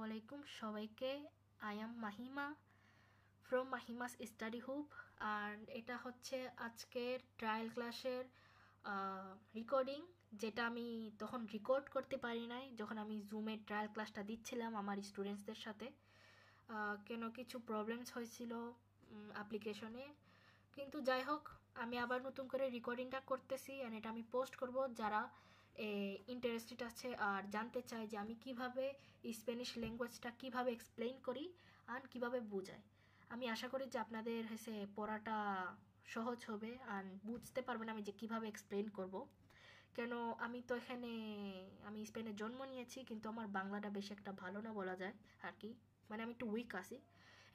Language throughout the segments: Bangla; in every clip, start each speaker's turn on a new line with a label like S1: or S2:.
S1: আলাইকুম সবাইকে। I am Mahima from Mahima's study hub. আর এটা হচ্ছে আজকের ট্রায়াল ক্লাসের রেকর্ডিং, যেটা আমি তখন রেকর্ড করতে পারি নাই যখন আমি জুমে ট্রায়াল ক্লাসটা দিচ্ছিলাম আমার স্টুডেন্টসদের সাথে। কেন কিছু প্রবলেমস হয়েছিল অ্যাপ্লিকেশনে, কিন্তু যাই হোক আমি আবার নতুন করে রেকর্ডিংটা করতেছি আর এটা আমি পোস্ট করব যারা ইন্টারেস্টেড আছে আর জানতে চায় যে আমি কিভাবে স্প্যানিশ ল্যাঙ্গুয়েজটা কিভাবে এক্সপ্লেইন করি আর কিভাবে বোঝাই। আমি আশা করি যে আপনাদের হচ্ছে পড়াটা সহজ হবে আর বুঝতে পারবেন আমি যে কিভাবে এক্সপ্লেইন করব। কেন আমি স্পেনে জন্ম নিয়েছি, কিন্তু আমার বাংলাটা বেশি একটা ভালো না বলা যায় আর কি। মানে আমি একটু উইক আছি,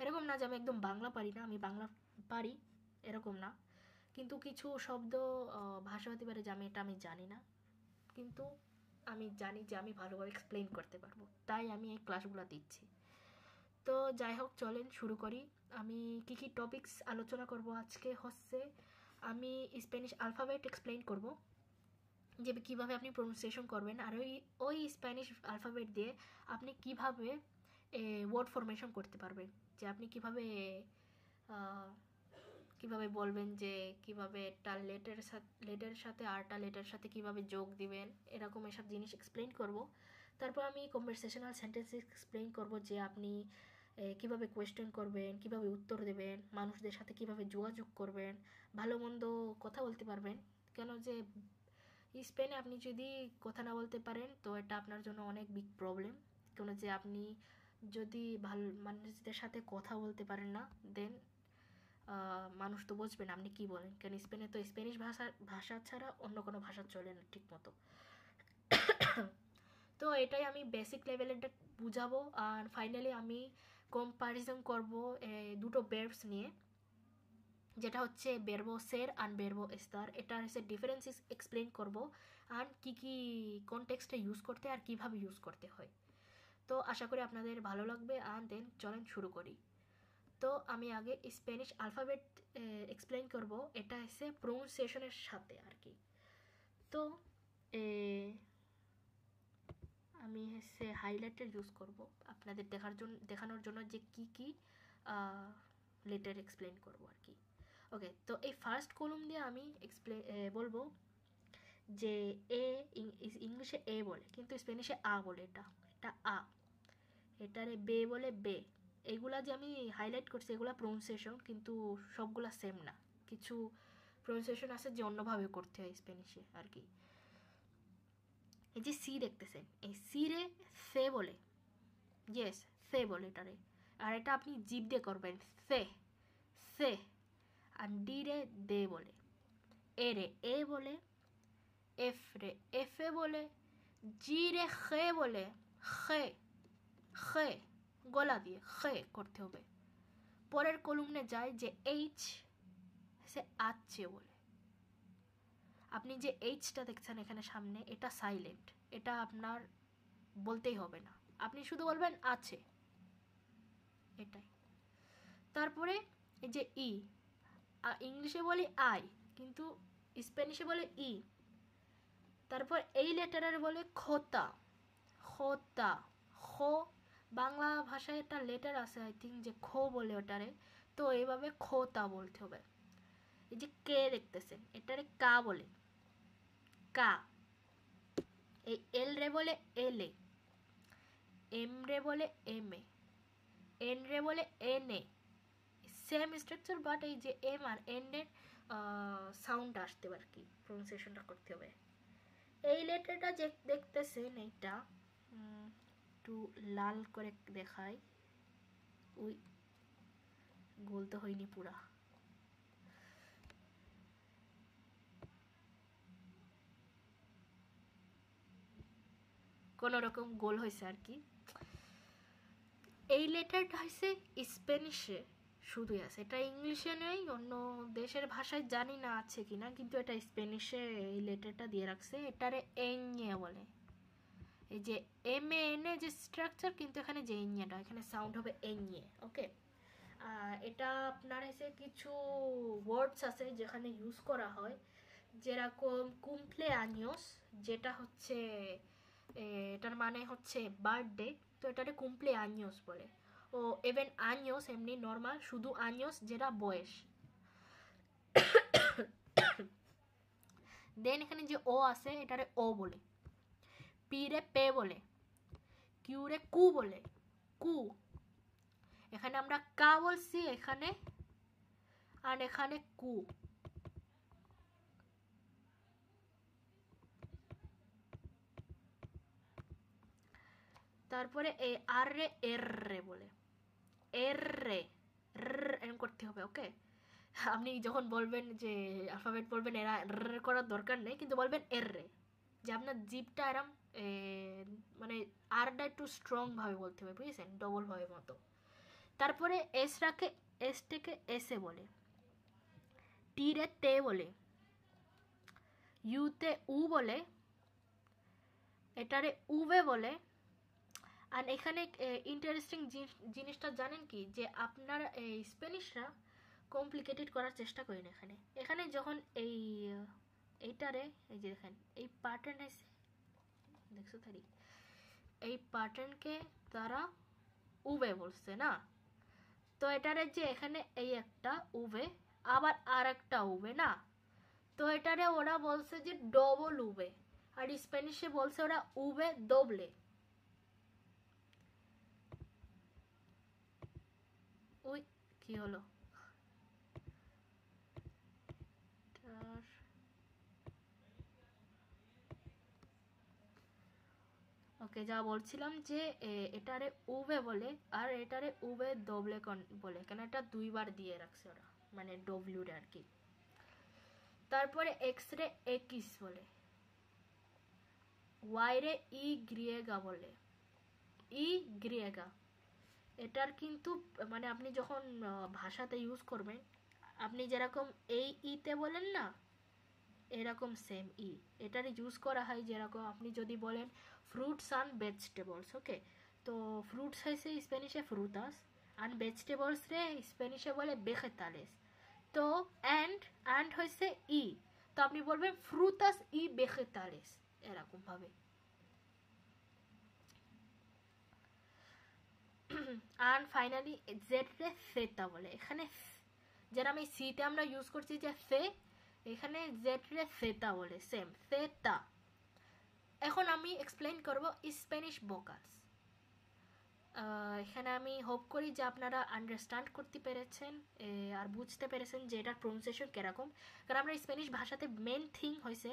S1: এরকম না যে আমি একদম বাংলা পারি না, আমি বাংলা পারি এরকম না, কিন্তু কিছু শব্দ ভাষা হতে পারে যে আমি জানি না, কিন্তু আমি জানি যে আমি ভালোভাবে এক্সপ্লেইন করতে পারবো, তাই আমি এই ক্লাসগুলো দিচ্ছি। তো যাই হোক চলেন শুরু করি। আমি কি কি টপিকস আলোচনা করব আজকে হচ্ছে, আমি স্প্যানিশ আলফাবেট এক্সপ্লেইন করব, যে কীভাবে আপনি প্রনাউন্সিয়েশন করবেন, আর ওই স্প্যানিশ আলফাবেট দিয়ে আপনি কিভাবে ওয়ার্ড ফরমেশন করতে পারবেন, যে আপনি কিভাবে বলবেন, যে কিভাবে একটা লেটারের সাথে আরটা লেটারের সাথে কিভাবে যোগ দিবেন, এরকম এসব জিনিস এক্সপ্লেইন করব। তারপর আমি কনভারসেশনাল সেন্টেন্স এক্সপ্লেইন করব, যে আপনি কিভাবে কোয়েশ্চেন করবেন, কিভাবে উত্তর দেবেন, মানুষদের সাথে কিভাবে যোগাযোগ করবেন, ভালো মন্দ কথা বলতে পারবেন। কেন যে স্পেনে আপনি যদি কথা না বলতে পারেন তো এটা আপনার জন্য অনেক বিগ প্রবলেম। কেন যে আপনি যদি ভালো মানুষদের সাথে কথা বলতে পারেন না, দেন মানুষ তো বুঝবে না আপনি কী বলেন। কারণ স্পেনে তো স্প্যানিশ ভাষা ছাড়া অন্য কোনো ভাষা চলে না ঠিক মতো। তো এটাই আমি বেসিক লেভেলেরটা বুঝাবো, আর ফাইনালি আমি কম্পারিজন করব দুটো ভার্বস নিয়ে, যেটা হচ্ছে ভার্বো সের আর ভার্বো এস্তার। এটা হচ্ছে ডিফারেন্স এক্সপ্লেইন করব আর কি কি কনটেক্সটে ইউজ করতে আর কিভাবে ইউজ করতে হয়। তো আশা করি আপনাদের ভালো লাগবে, আর দেন চলেন শুরু করি। তো আমি আগে স্প্যানিশ আলফাবেট এক্সপ্লেইন করব, এটা হচ্ছে প্রোনাউন্সিয়েশনের সাথে আর কি। তো আমি হচ্ছে হাইলাইটার ইউজ করব আপনাদের দেখানোর জন্য যে কি কি লেটার এক্সপ্লেইন করব আর কি। ওকে, তো এই ফার্স্ট কলম দিয়ে আমি বলবো যে ইংলিশে এ বলে, কিন্তু স্প্যানিশে আ বলে। এটা আ, এটারে বে বলে বে। এগুলা যে আমি হাইলাইট করছি এগুলা প্রোনাউন্সিয়েশন, কিন্তু সবগুলা সেম না, কিছু প্রোনাউন্সিয়েশন আছে যে অন্যভাবে করতে হয় স্প্যানিশে আর কি। এই যে সি দেখতেছেন, এই সি রে সে বলে, ইয়েস সে বলে এটারে। আর এটা আপনি জিভ দিয়ে করবেন, সে সে। আর ডি রে দে বলে, এ রে এ বলে, এফ রে এফ এ বলে, জি রে খে বলে, খে খে গলা দিয়ে খে করতে হবে। পরের কলুমনে যায় যে এইচ, সে আচ্ছে বলে। আপনি যে এইচটা দেখছেন এখানে সামনে, এটা সাইলেন্ট, এটা আপনার বলতেই হবে না, আপনি শুধু বলবেন আছে, এটাই। তারপরে এই যে ই, ইংলিশে বলি আই, কিন্তু স্প্যানিশে বলে ই। তারপর এই লেটারের বলে খোতা, খোতা খো। বাংলা ভাষায় একটা লেটার আছে আই থিঙ্ক যে খো বলে ওটারে, তো এইভাবে খোতা বলতে হবে। এই যে কে দেখতেছেন, এটারে কা বলে, কা। এই এল রে বলে এলে, এম রে বলে এম এ, এন রে বলে N A. Same structure, but এই যে এম আর এন এর সাউন্ড আসতে পারে কি, প্রনাউন্সিয়েশনটা করতে হবে। এই লেটারটা যে দেখতেছেন এইটা একটু লাল করে দেখায়, ওই গোল তো হয়নি পুরা। কোনো রকম গোল হয়েছে আর কি। এই লেটারটা হয়েছে স্প্যানিশে শুধুই আছে, এটা ইংলিশে নেই, অন্য দেশের ভাষায় জানি না আছে কিনা, কিন্তু এটা স্প্যানিশে এই লেটারটা দিয়ে রাখছে। এটারে এñe বলে, এই যে এম এ এন এ যে স্ট্রাকচার, কিন্তু এখানে যে এñeটা, এখানে সাউন্ড হবে এñe। ওকে, এটা আপনার এসে কিছু ওয়ার্ডস আছে যেখানে ইউজ করা হয়, যেরকম কুমপ্লে আনিয়স, যেটা হচ্ছে এটার মানে হচ্ছে বার্থডে, তো এটারে কুমপ্লে আños বলে। ও ইভেন আños এমনি নর্মাল শুধু আños যেটা বয়স। দেন এখানে যে ও আছে এটারে ও বলে, পি রে পে বলে, কিউ রে কু বলে, কু। এখানে আমরা কা বলছি এখানে, আর এখানে কু। তারপরে আর রে এর রে বলে, এর রে এরম করতে হবে, ওকে। আপনি যখন বলবেন যে অ্যালফাবেট বলবেন এরা করার দরকার নেই, কিন্তু বলবেন এর রে, যে আপনার জিপটা এরম মানে আরটা একটু স্ট্রং ভাবে বলতে হবে, বুঝেছেন, ডবল ভাবে মতো। তারপরে এসটাকে এসটাকে এসে বলে, টি রে তে বলে, ইউতে উ বলে, এটারে উবে বলে। আর এখানে ইন্টারেস্টিং জিনিসটা জানেন কি, যে আপনার এই স্প্যানিশরা কমপ্লিকেটেড করার চেষ্টা করেন। এখানে এখানে যখন এইটারে এই যে দেখেন এই প্যাটার্ন আছে দেখছো তারি, এই প্যাটার্নকে তারা উবে বলছে না, তো এটারে যে এখানে এই একটা উবে আবার আর একটা উবে না, তো এটারে ওরা বলছে যে ডবল উবে, আর স্প্যানিশে বলছে ওরা উবে দোবলে। ওই কি হলো, ওকে যা বলছিলাম যে এটারে উবে বলে, আর এটারে উবে দোবলে বলে, কেন এটা দুইবার দিয়ে রাখছে ওরা, মানে ডব্লিউ রে আর কি। তারপরে এক্স রে একিস বলে, ওয়াই রে ই গ্রিয়েগা বলে, ই গ্রিয়েগা। এটার কিন্তু মানে আপনি যখন ভাষাতে ইউজ করবেন, আপনি যেরকম এই ইতে বলেন না, এরকম সেম ই এটার ইউজ করা হয়। যেরকম আপনি যদি বলেন ফ্রুটস অ্যান্ড ভেজিটেবলস, ওকে, তো ফ্রুটস হয়েছে স্প্যানিশে ফ্রুটাস, অ্যান্ড ভেজিটেবলস রে স্প্যানিশে বলে বেজেতালেস। তো অ্যান্ড হয়েছে ই, তো আপনি বলবেন ফ্রুটাস ই বেজেতালেস, এরকম ভাবে। অ্যান্ড ফাইনালি জেড রে সেটা বলে, এখানে যেটা আমি সিতে আমরা ইউজ করছি যে সে, এখানে জেড রে সেটা বলে, সেম সেটা। এখন আমি এক্সপ্লেইন করব স্প্যানিশ ভোকালস। এখানে আমি হোপ করি যে আপনারা আন্ডারস্ট্যান্ড করতে পেরেছেন আর বুঝতে পেরেছেন যে এটার প্রনাউন্সিয়েশন কীরকম। কারণ আমরা স্প্যানিশ ভাষাতে মেন থিং হয়েছে,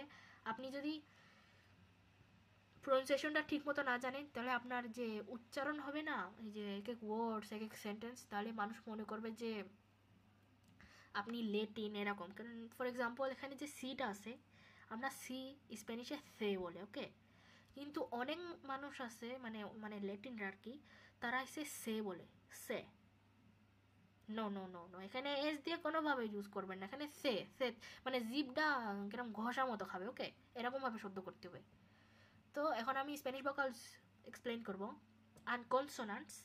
S1: আপনি যদি প্রনাউন্সিয়েশনটা ঠিক মতো না জানেন, তাহলে আপনার যে উচ্চারণ হবে না, এই যে এক এক ওয়ার্ডস এক এক সেন্টেন্স, তাহলে মানুষ মনে করবে যে আপনি লেটিন এরকম। কারণ ফর এক্সাম্পল এখানে যে সিটা আছে, আমরা সি স্প্যানিশে সে বলে, ওকে, কিন্তু অনেক মানুষ আছে মানে মানে ল্যাটিনরা আর কি, তারা এসে সে বলে, সে। নো নো নো নো, এখানে এস দিয়ে কোনোভাবে ইউজ করবেন না, এখানে সে সে মানে জিভটা কিরকম ঘষা মতো খাবে, ওকে, এরকমভাবে শব্দ করতে হবে। তো এখন আমি স্প্যানিশ ভোকালস এক্সপ্লেন করব। অ্যান্ড কনসোনান্টস,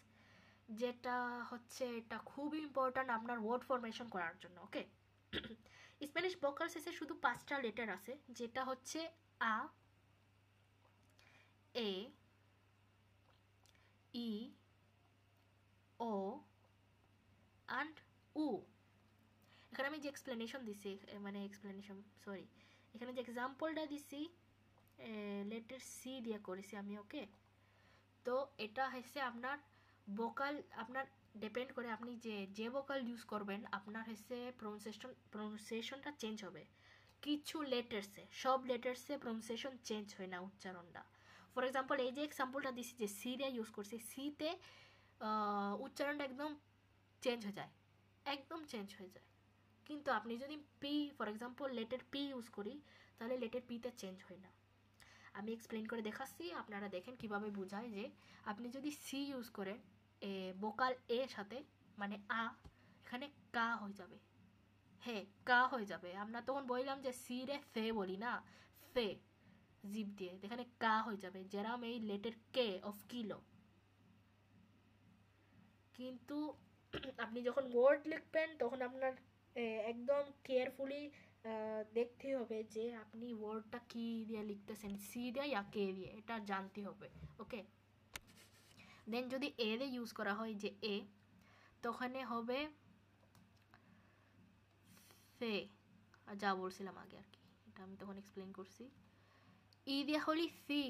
S1: যেটা হচ্ছে এটা খুবই ইম্পর্ট্যান্ট আপনার ওয়ার্ড ফরমেশন করার জন্য, ওকে। স্প্যানিশ ভোকালস এসে শুধু 5টা লেটার আছে, যেটা হচ্ছে আ, এ, ই, ও অ্যান্ড উ। এখানে আমি যে এক্সপ্লেনেশন দিছি, মানে এক্সপ্লেনেশন সরি, এখানে যে এক্সাম্পলটা দিছি লেটার সি দিয়ে করেছি আমি, ওকে। তো এটা হচ্ছে আপনার ভোকাল, আপনার ডিপেন্ড করে আপনি যে ভোকাল ইউজ করবেন, আপনার হচ্ছে প্রনাউন্সিয়েশনটা চেঞ্জ হবে। কিছু লেটার্সে, সব লেটার্সে প্রনাউন্সিয়েশন চেঞ্জ হয় না, উচ্চারণটা। ফর এক্সাম্পল এই যে এক্সাম্পলটা দিছি যে সি দিয়ে ইউজ করছি, সিতে উচ্চারণটা একদম চেঞ্জ হয়ে যায়, একদম চেঞ্জ হয়ে যায়। কিন্তু আপনি যদি P for example letter P use করি, তাহলে লেটার পিতে চেঞ্জ হয় না। আমি এক্সপ্লেন করে দেখাচ্ছি, আপনারা দেখেন কিভাবে বোঝায়। যে আপনি যদি সি ইউজ করেন ভোকাল এ সাথে, মানে আ, এখানে কা হয়ে যাবে, হ্যাঁ কা হয়ে যাবে। আমরা তখন বললাম যে সি রে ফে বলি না, ফে জিপ দিয়ে, এখানে কা হয়ে যাবে, যেরাম এই লেটার কে অফ কিলো। কিন্তু আপনি যখন ওয়ার্ড লিখবেন তখন আপনার একদম কেয়ারফুলি দেখতে হবে যে আপনি ওয়ার্ডটা কি দিয়ে লিখতেছেন, সি দিয়ে ইয়া কে দিয়ে, এটা জানতে হবে। ওকে, দেন যদি এ দিয়ে ইউজ করা হয় যে এ, তখন হবে ফে, যা বলছিলাম আগে আর কি, এটা আমি তখন এক্সপ্লেন করছি। ই দিয়ে হলি সি,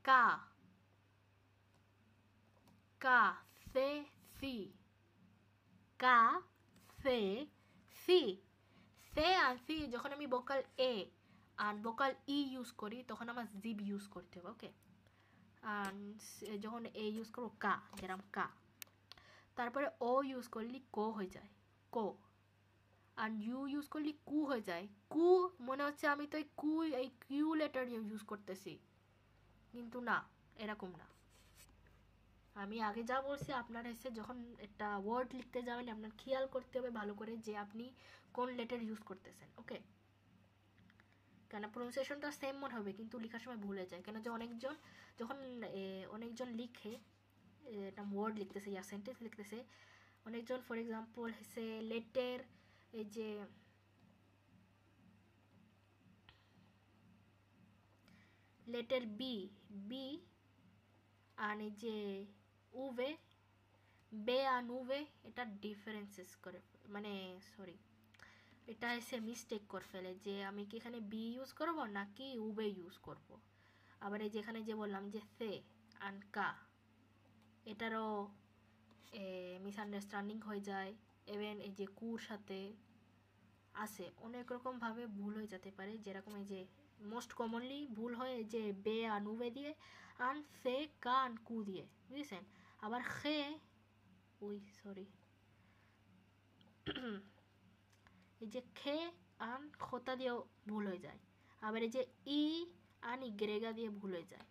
S1: কা, কা ফে সি, কা ফে সি। সে আর সি যখন আমি ভোকাল এ আর ভোকাল ই ইউজ করি তখন আমার জিব ইউজ করতে হবে। ওকে, আর যখন এ ইউজ করবো কা, যেরকম কা, তারপরে ও ইউজ করলি কো হয়ে যায় কো, আর ইউ ইউজ করলি কু হয়ে যায় কু। মনে হচ্ছে আমি তো এই কিউ লেটার ইউজ করতেছি, কিন্তু না, এরকম না। আমি আগে যা বলছি, আপনার এসে যখন একটা ওয়ার্ড লিখতে যাবেন আপনার খেয়াল করতে হবে ভালো করে যে আপনি কোন লেটার ইউজ করতেছেন। ওকে, কেন প্রোনাউন্সিয়েশনটা সেম মনে হবে কিন্তু লেখার সময় ভুলে যায়, কেন যে অনেকজন যখন অনেকজন লিখে একটা ওয়ার্ড লিখতেছে ইয়া সেন্টেন্স লিখতেছে, অনেকজন ফর এক্সাম্পল সে লেটার, এই যে লেটার বি, বি আর এই যে উভে, বে আর নুভে, এটা ডিফারেন্সেস করে, মানে সরি, এটা এসে মিস্টেক করে ফেলে যে আমি কি এখানে বি ইউজ করব নাকি উবে ইউজ করব। আবার এই যেখানে যে বললাম যে সে আন কা, এটারও মিসআন্ডারস্ট্যান্ডিং হয়ে যায়। ইভেন এই যে কুর সাথে আছে অনেক রকমভাবে ভুল হয়ে যেতে পারে, যেরকম এই যে মোস্ট কমনলি ভুল হয় যে বে আর নুবে দিয়ে, আন সে কা আন কু দিয়ে, বুঝেছেন। আবার খে, ওই সরি, এই যে খে আন খোতা দিয়েও ভুল হয়ে যায়। আবার এই যে ই আন ইগ্রেগা দিয়ে ভুল হয়ে যায়।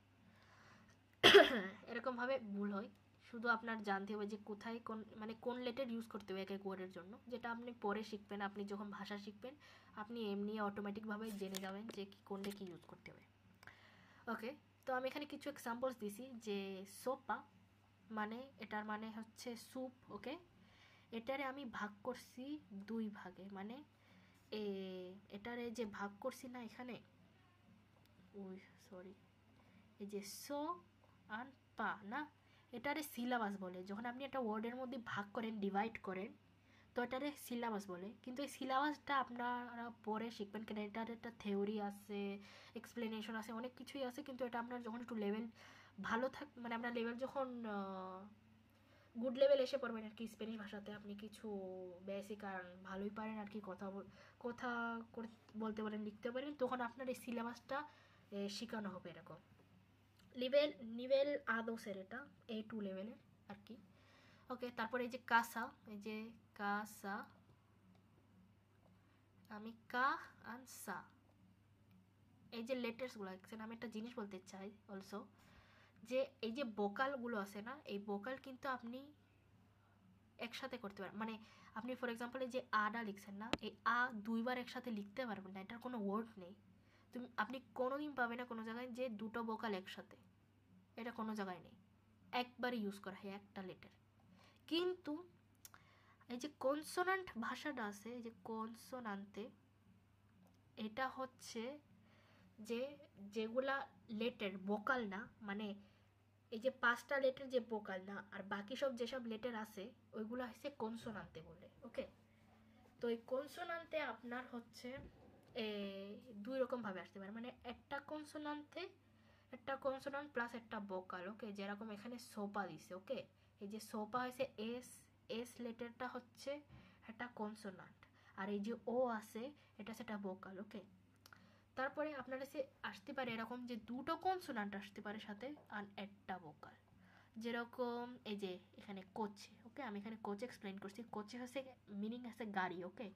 S1: এরকমভাবে ভুল হয়, শুধু আপনার জানতে হবে যে কোথায় কোন, মানে কোন লেটার ইউজ করতে হবে এক এক ওয়ার্ডের জন্য, যেটা আপনি পরে শিখবেন। আপনি যখন ভাষা শিখবেন আপনি এমনি অটোমেটিকভাবে জেনে যাবেন যে কোনটা কি ইউজ করতে হবে। ওকে, তো আমি এখানে কিছু এক্সাম্পলস দিছি যে সোপা মানে, এটার মানে হচ্ছে স্যুপ। ওকে, এটারে আমি ভাগ করছি দুই ভাগে, মানে এটারে যে ভাগ করছি না এখানে, ওই সরি, এই যে সো আর পা না, এটারে সিলাবাস বলে। যখন আপনি একটা ওয়ার্ডের মধ্যে ভাগ করেন, ডিভাইড করেন, তো এটারে সিলাবাস বলে। কিন্তু এই সিলাবাসটা আপনারা পরে শিখবেন, কেন এটার একটা থিওরি আছে, এক্সপ্লেনেশন আছে, অনেক কিছুই আছে। কিন্তু এটা আপনার যখন একটু লেভেল ভালো মানে আপনার লেভেল যখন গুড লেভেল এসে পড়বেন আর কি, স্প্যানিশ ভাষাতে আপনি কিছু বেসিক আর ভালোই পারেন আর কি, কথা বলতে পারেন, লিখতে পারেন, তখন আপনার এই সিলেবাসটা শেখানো হবে এরকম। নিভেল আদোসের, এটা A2 লেভেলের আর কি। ওকে, তারপরে এই যে কাসা, এই যে কাসা, আমি কা আর সা, এই যে লেটার্সগুলো দেখছেন, আমি একটা জিনিস বলতে চাই অলসো, যে এই যে ভোকালগুলো আছে না, এই ভোকাল কিন্তু আপনি একসাথে করতে পারেন। মানে আপনি ফর এক্সাম্পল এই যে আডা লিখছেন না, এই আ দুইবার একসাথে লিখতে পারবেন না, এটার কোনো ওয়ার্ড নেই। আপনি কোনোদিন পাবেন না কোনো জায়গায় যে দুটো ভোকাল একসাথে, এটা কোনো জায়গায় নেই, একবারই ইউজ করা হয় একটা লেটার। কিন্তু এই যে কনসোনান্ট ভাষাটা আছে, এই যে কনসোনান্তে, এটা হচ্ছে যে যেগুলা লেটার ভোকাল না, মানে এই যে 5টা লেটার যে ভোকাল না, আর বাকি সব যেসব লেটার আছে ওইগুলো হচ্ছে কনসোনান্তে বলে। ওকে, তো এই কনসোনান্তে আপনার হচ্ছে দুই রকম ভাবে আসতে পারে, মানে একটা কনসোনান্ট প্লাস একটা ভোকাল। ওকে, যেরকম এখানে সোপা দিছে। ওকে, এই যে সোপা হচ্ছে এস লেটারটা হচ্ছে একটা কনসোনান্ট, আর এই যে ও আছে এটা সেটা ভোকাল। ওকে, তারপরে আপনার কাছে আসতে পারে এরকম যে দুটো কনসোনান্ট আসতে পারে সাথে আর একটা ভোকাল, যেরকম এই যে এখানে কোচে। ওকে, আমি এখানে কোচে এক্সপ্লেন করছি, কোচে হচ্ছে মিনিং আছে গাড়ি। ওকে,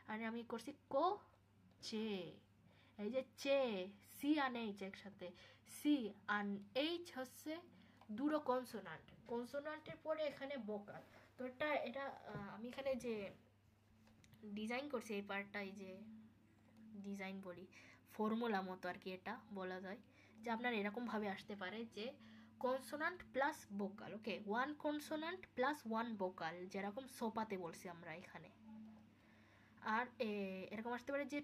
S1: আর আমি করছি কো চে, এই যে চে, সি আর এইচ একসাথে, সি আর এইচ হচ্ছে দুটো কনসোনান্টের পরে এখানে ভোকাল। তো এটা আমি এখানে যে ডিজাইন করছি এই পার্টটা, এই যে ডিজাইন বলি, ফর্মুলা মতো আর কি এটা বলা যায়, যে আপনার এরকমভাবে আসতে পারে যে consonant plus vocal. Okay, one consonant plus one vocal, যেরকম সোপাতে বলছি আমরা এখানে। আর এরকম আসতে পারে যে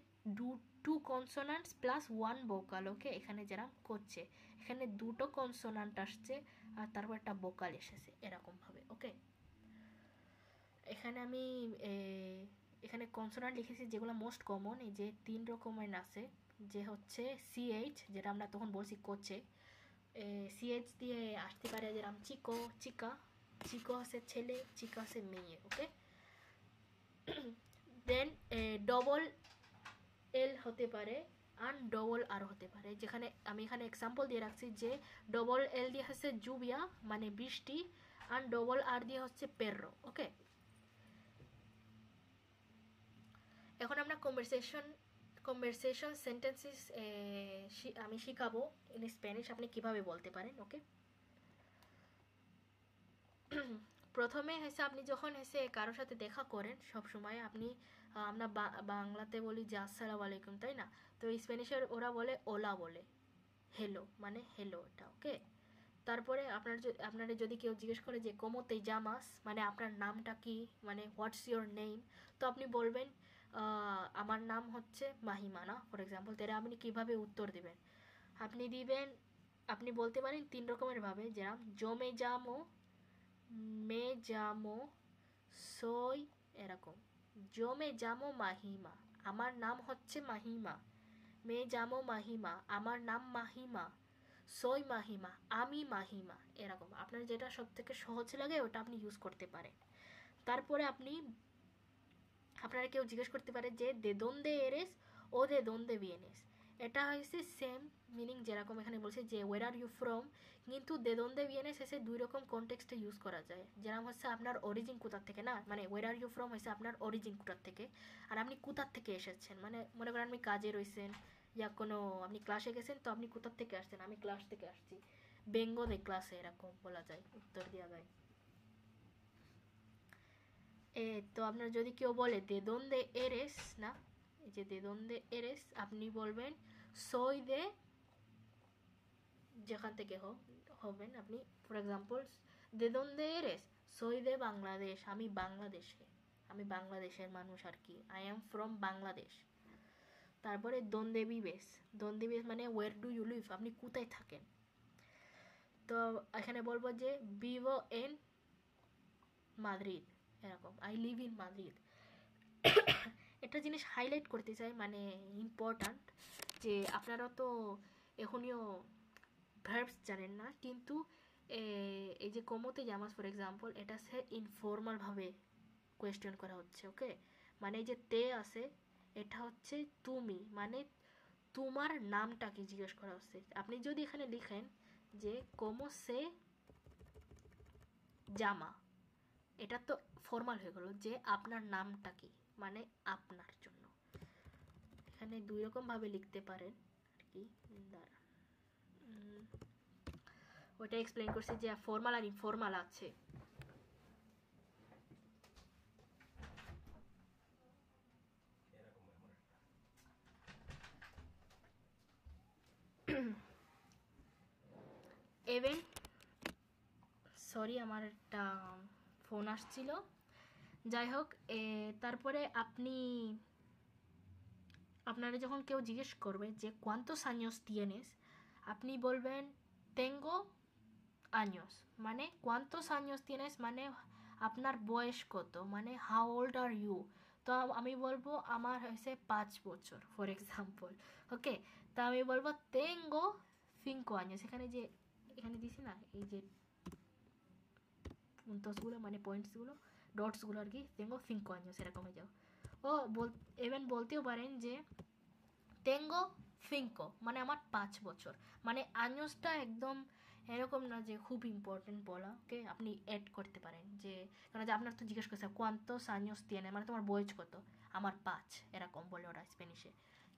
S1: টু কনসোনান্টস প্লাস ওয়ান ভোকাল, ওকে? এখানে যেরকম করছে, এখানে দুটো কনসোনান্ট আসছে আর তারপর একটা ভোকাল এসেছে, এরকমভাবে, ওকে? এখানে আমি এখানে কনসোনান্ট লিখেছি যেগুলো মোস্ট কমন, এই যে 3 রকমের আছে, যে হচ্ছে সিএইচ, যেটা আমরা তখন বলছি কোচে, সিএইচ দিয়ে আসতে পারে যেরকম চিকো, চিকা, চিকো হচ্ছে ছেলে, চিকা হচ্ছে মেয়ে, ওকে? দেন ডবল এল হতে পারে আর ডবল আর হতে পারে, যেখানে আমি এখানে এক্সাম্পল দিয়ে রাখছি যে ডবল এল দিয়ে হচ্ছে জুবিয়া মানে বৃষ্টি, আর ডবল আর দিয়ে হচ্ছে পের্রো, ওকে? এখন আমরা কনভারসেশন সেন্টেন্সেস আমি শিখাবো ইন স্প্যানিশ, আপনি কিভাবে বলতে পারেন, ওকে? প্রথমে হচ্ছে আপনি যখন হচ্ছে কারোর সাথে দেখা করেন, সব সময় আপনি আমরা বাংলাতে বলি যে আসসালামু আলাইকুম, তাই না? তো স্প্যানিশের ওরা বলে ওলা, বলে হেলো, মানে হেলো, এটা, ওকে? তারপরে আপনারা যদি কেউ জিজ্ঞেস করে যে কোমো তে জামাস, মানে আপনার নামটা কি, মানে হোয়াটস ইয়োর নেম, তো আপনি বলবেন আমার নাম হচ্ছে মাহিমা, না, ফর এক্সাম্পল। তাহলে আপনি কিভাবে উত্তর দিবেন? আপনি বলতে পারেন 3 রকমের ভাবে, যেরকম জমে জামো, মে জামো, সই, এরকম। জমে জামো মাহিমা, আমার নাম হচ্ছে মাহিমা। মে জামো মাহিমা, আমার নাম মাহিমা। সই মাহিমা, আমি মাহিমা, এরকম। আপনার যেটা সব থেকে সহজ লাগে ওটা আপনি ইউজ করতে পারেন। তারপরে আপনারা কেউ জিজ্ঞেস করতে পারে যে দে দোন্দে এরেস ও দে দোন্দে ভিয়েনেস, এটা হয়েছে সেম মিনিং, যেরকম এখানে বলছে যে ওয়ের আর ইউ ফ্রম, কিন্তু দে দোন্দে ভিয়েনেস এসে 2 রকম কনটেক্সটে ইউজ করা যায়। যেরকম হচ্ছে আপনার অরিজিন কোথার থেকে, না, মানে ওয়ের আর ইউ ফ্রম হয়েছে আপনার অরিজিন কোথার থেকে, আর আপনি কোথার থেকে এসেছেন, মানে মনে করেন আপনি কাজে রয়েছেন ইয়া কোনো আপনি ক্লাসে গেছেন, তো আপনি কোথার থেকে আসছেন, আমি ক্লাস থেকে আসছি, বেঙ্গো দে ক্লাসে, এরকম বলা যায়, উত্তর দেওয়া যায়। তো আপনার যদি কেউ বলে দে দোন্দে এরেস, না, এই যে দে দোন্দে এরেস, আপনি বলবেন সই দে, যেখান থেকে হবেন আপনি, ফর এক্সাম্পল দে দোন্দে এরেস, সই দে বাংলাদেশ, আমি বাংলাদেশে, আমি বাংলাদেশের মানুষ আর কি, আই এম ফ্রম বাংলাদেশ। তারপরে দোন্দে বিবেস, দোন্দে বিবেস মানে ওয়ের ডু ইউ লিভ, আপনি কোথায় থাকেন। তো এখানে বলবো যে ভিভো এন মাদ্রিদ, এরকম, আই লিভ ইন মাদ্রিদ। একটা জিনিস হাইলাইট করতে চাই, মানে ইম্পর্ট্যান্ট, যে আপনারা তো এখনও ভার্বস জানেন না, কিন্তু এই যে কোমোতে জামাস ফর এক্সাম্পল, এটা সে ইনফর্মালভাবে কোয়েশ্চেন করা হচ্ছে, ওকে? মানে এই যে তে আছে, এটা হচ্ছে তুমি, মানে তোমার নামটা কি জিজ্ঞেস করা হচ্ছে। আপনি যদি এখানে লিখেন যে কোমো সে জামা, এটা তো ফর্মাল হয়ে গেল যে আপনার নামটা কি, মানে আপনার জন্য। এখানে 2 রকম ভাবে লিখতে পারেন আর কি, ওটা এক্সপ্লেন করছি যে ফর্মাল আর ইনফর্মাল আছে। এভেন, সরি আমার একটা ফোন আসছিল, যাই হোক, তারপরে আপনারা যখন কেউ জিজ্ঞেস করবে যে cuántos años tienes, আপনি বলবেন tengo años, মানে cuántos años tienes মানে আপনার বয়স কত, মানে how old are you। তো আমি বলবো আমার হয়েছে 5 বছর, ফর এক্সাম্পল, ওকে? তো আমি বলবো tengo 5 años, এখানে দিছি না এই যে পুন্তসগুলো, মানে পয়েন্টসগুলো, ডটসগুলো আর কি, tengo 5 años, এরকম হয়ে যাও। ও ইভেন বলতেও পারেন যে tengo 5, মানে আমার 5 বছর, মানে আñosটা একদম এরকম না যে খুব ইম্পর্টেন্ট বলা, ওকে? আপনি অ্যাড করতে পারেন, যে কারণ যে আপনার তো জিজ্ঞেস করছে cuántos años tienes, মানে তোমার বয়স কত, আমার 5, এরকম বলে ওরা স্প্যানিশে।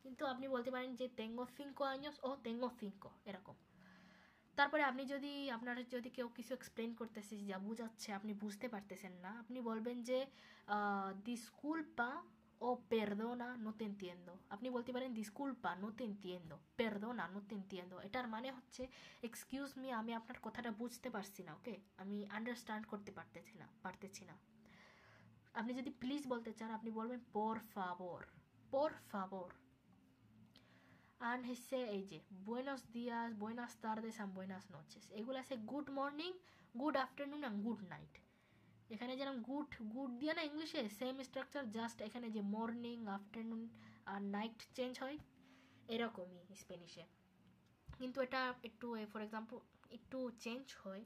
S1: কিন্তু আপনি বলতে পারেন যে tengo 5 años ও tengo 5, এরকম। তারপরে আপনারা যদি কেউ কিছু এক্সপ্লেন করতেছে, যা বুঝাচ্ছে আপনি বুঝতে পারতেছেন না, আপনি বলবেন যে disculpa ও perdona no te entiendo, আপনি বলতে পারেন disculpa no te entiendo, perdona no te entiendo, এটার মানে হচ্ছে এক্সকিউজ মি, আমি আপনার কথাটা বুঝতে পারছি না, ওকে? আমি আন্ডারস্ট্যান্ড করতে পারতেছি না। আপনি যদি প্লিজ বলতে চান আপনি বলবেন por favor, por favor. আর হচ্ছে এই যে buenos días, buenas tardes and buenas noches, এগুলো আছে good morning, good afternoon and good night. এখানে যেরকম গুড গুড দিয়ে না ইংলিশে সেম স্ট্রাকচার, জাস্ট এখানে যে মর্নিং, আফটারনুন আর নাইট চেঞ্জ হয়, এরকমই স্প্যানিশে। কিন্তু এটা একটু ফর এক্সাম্পল একটু চেঞ্জ হয়,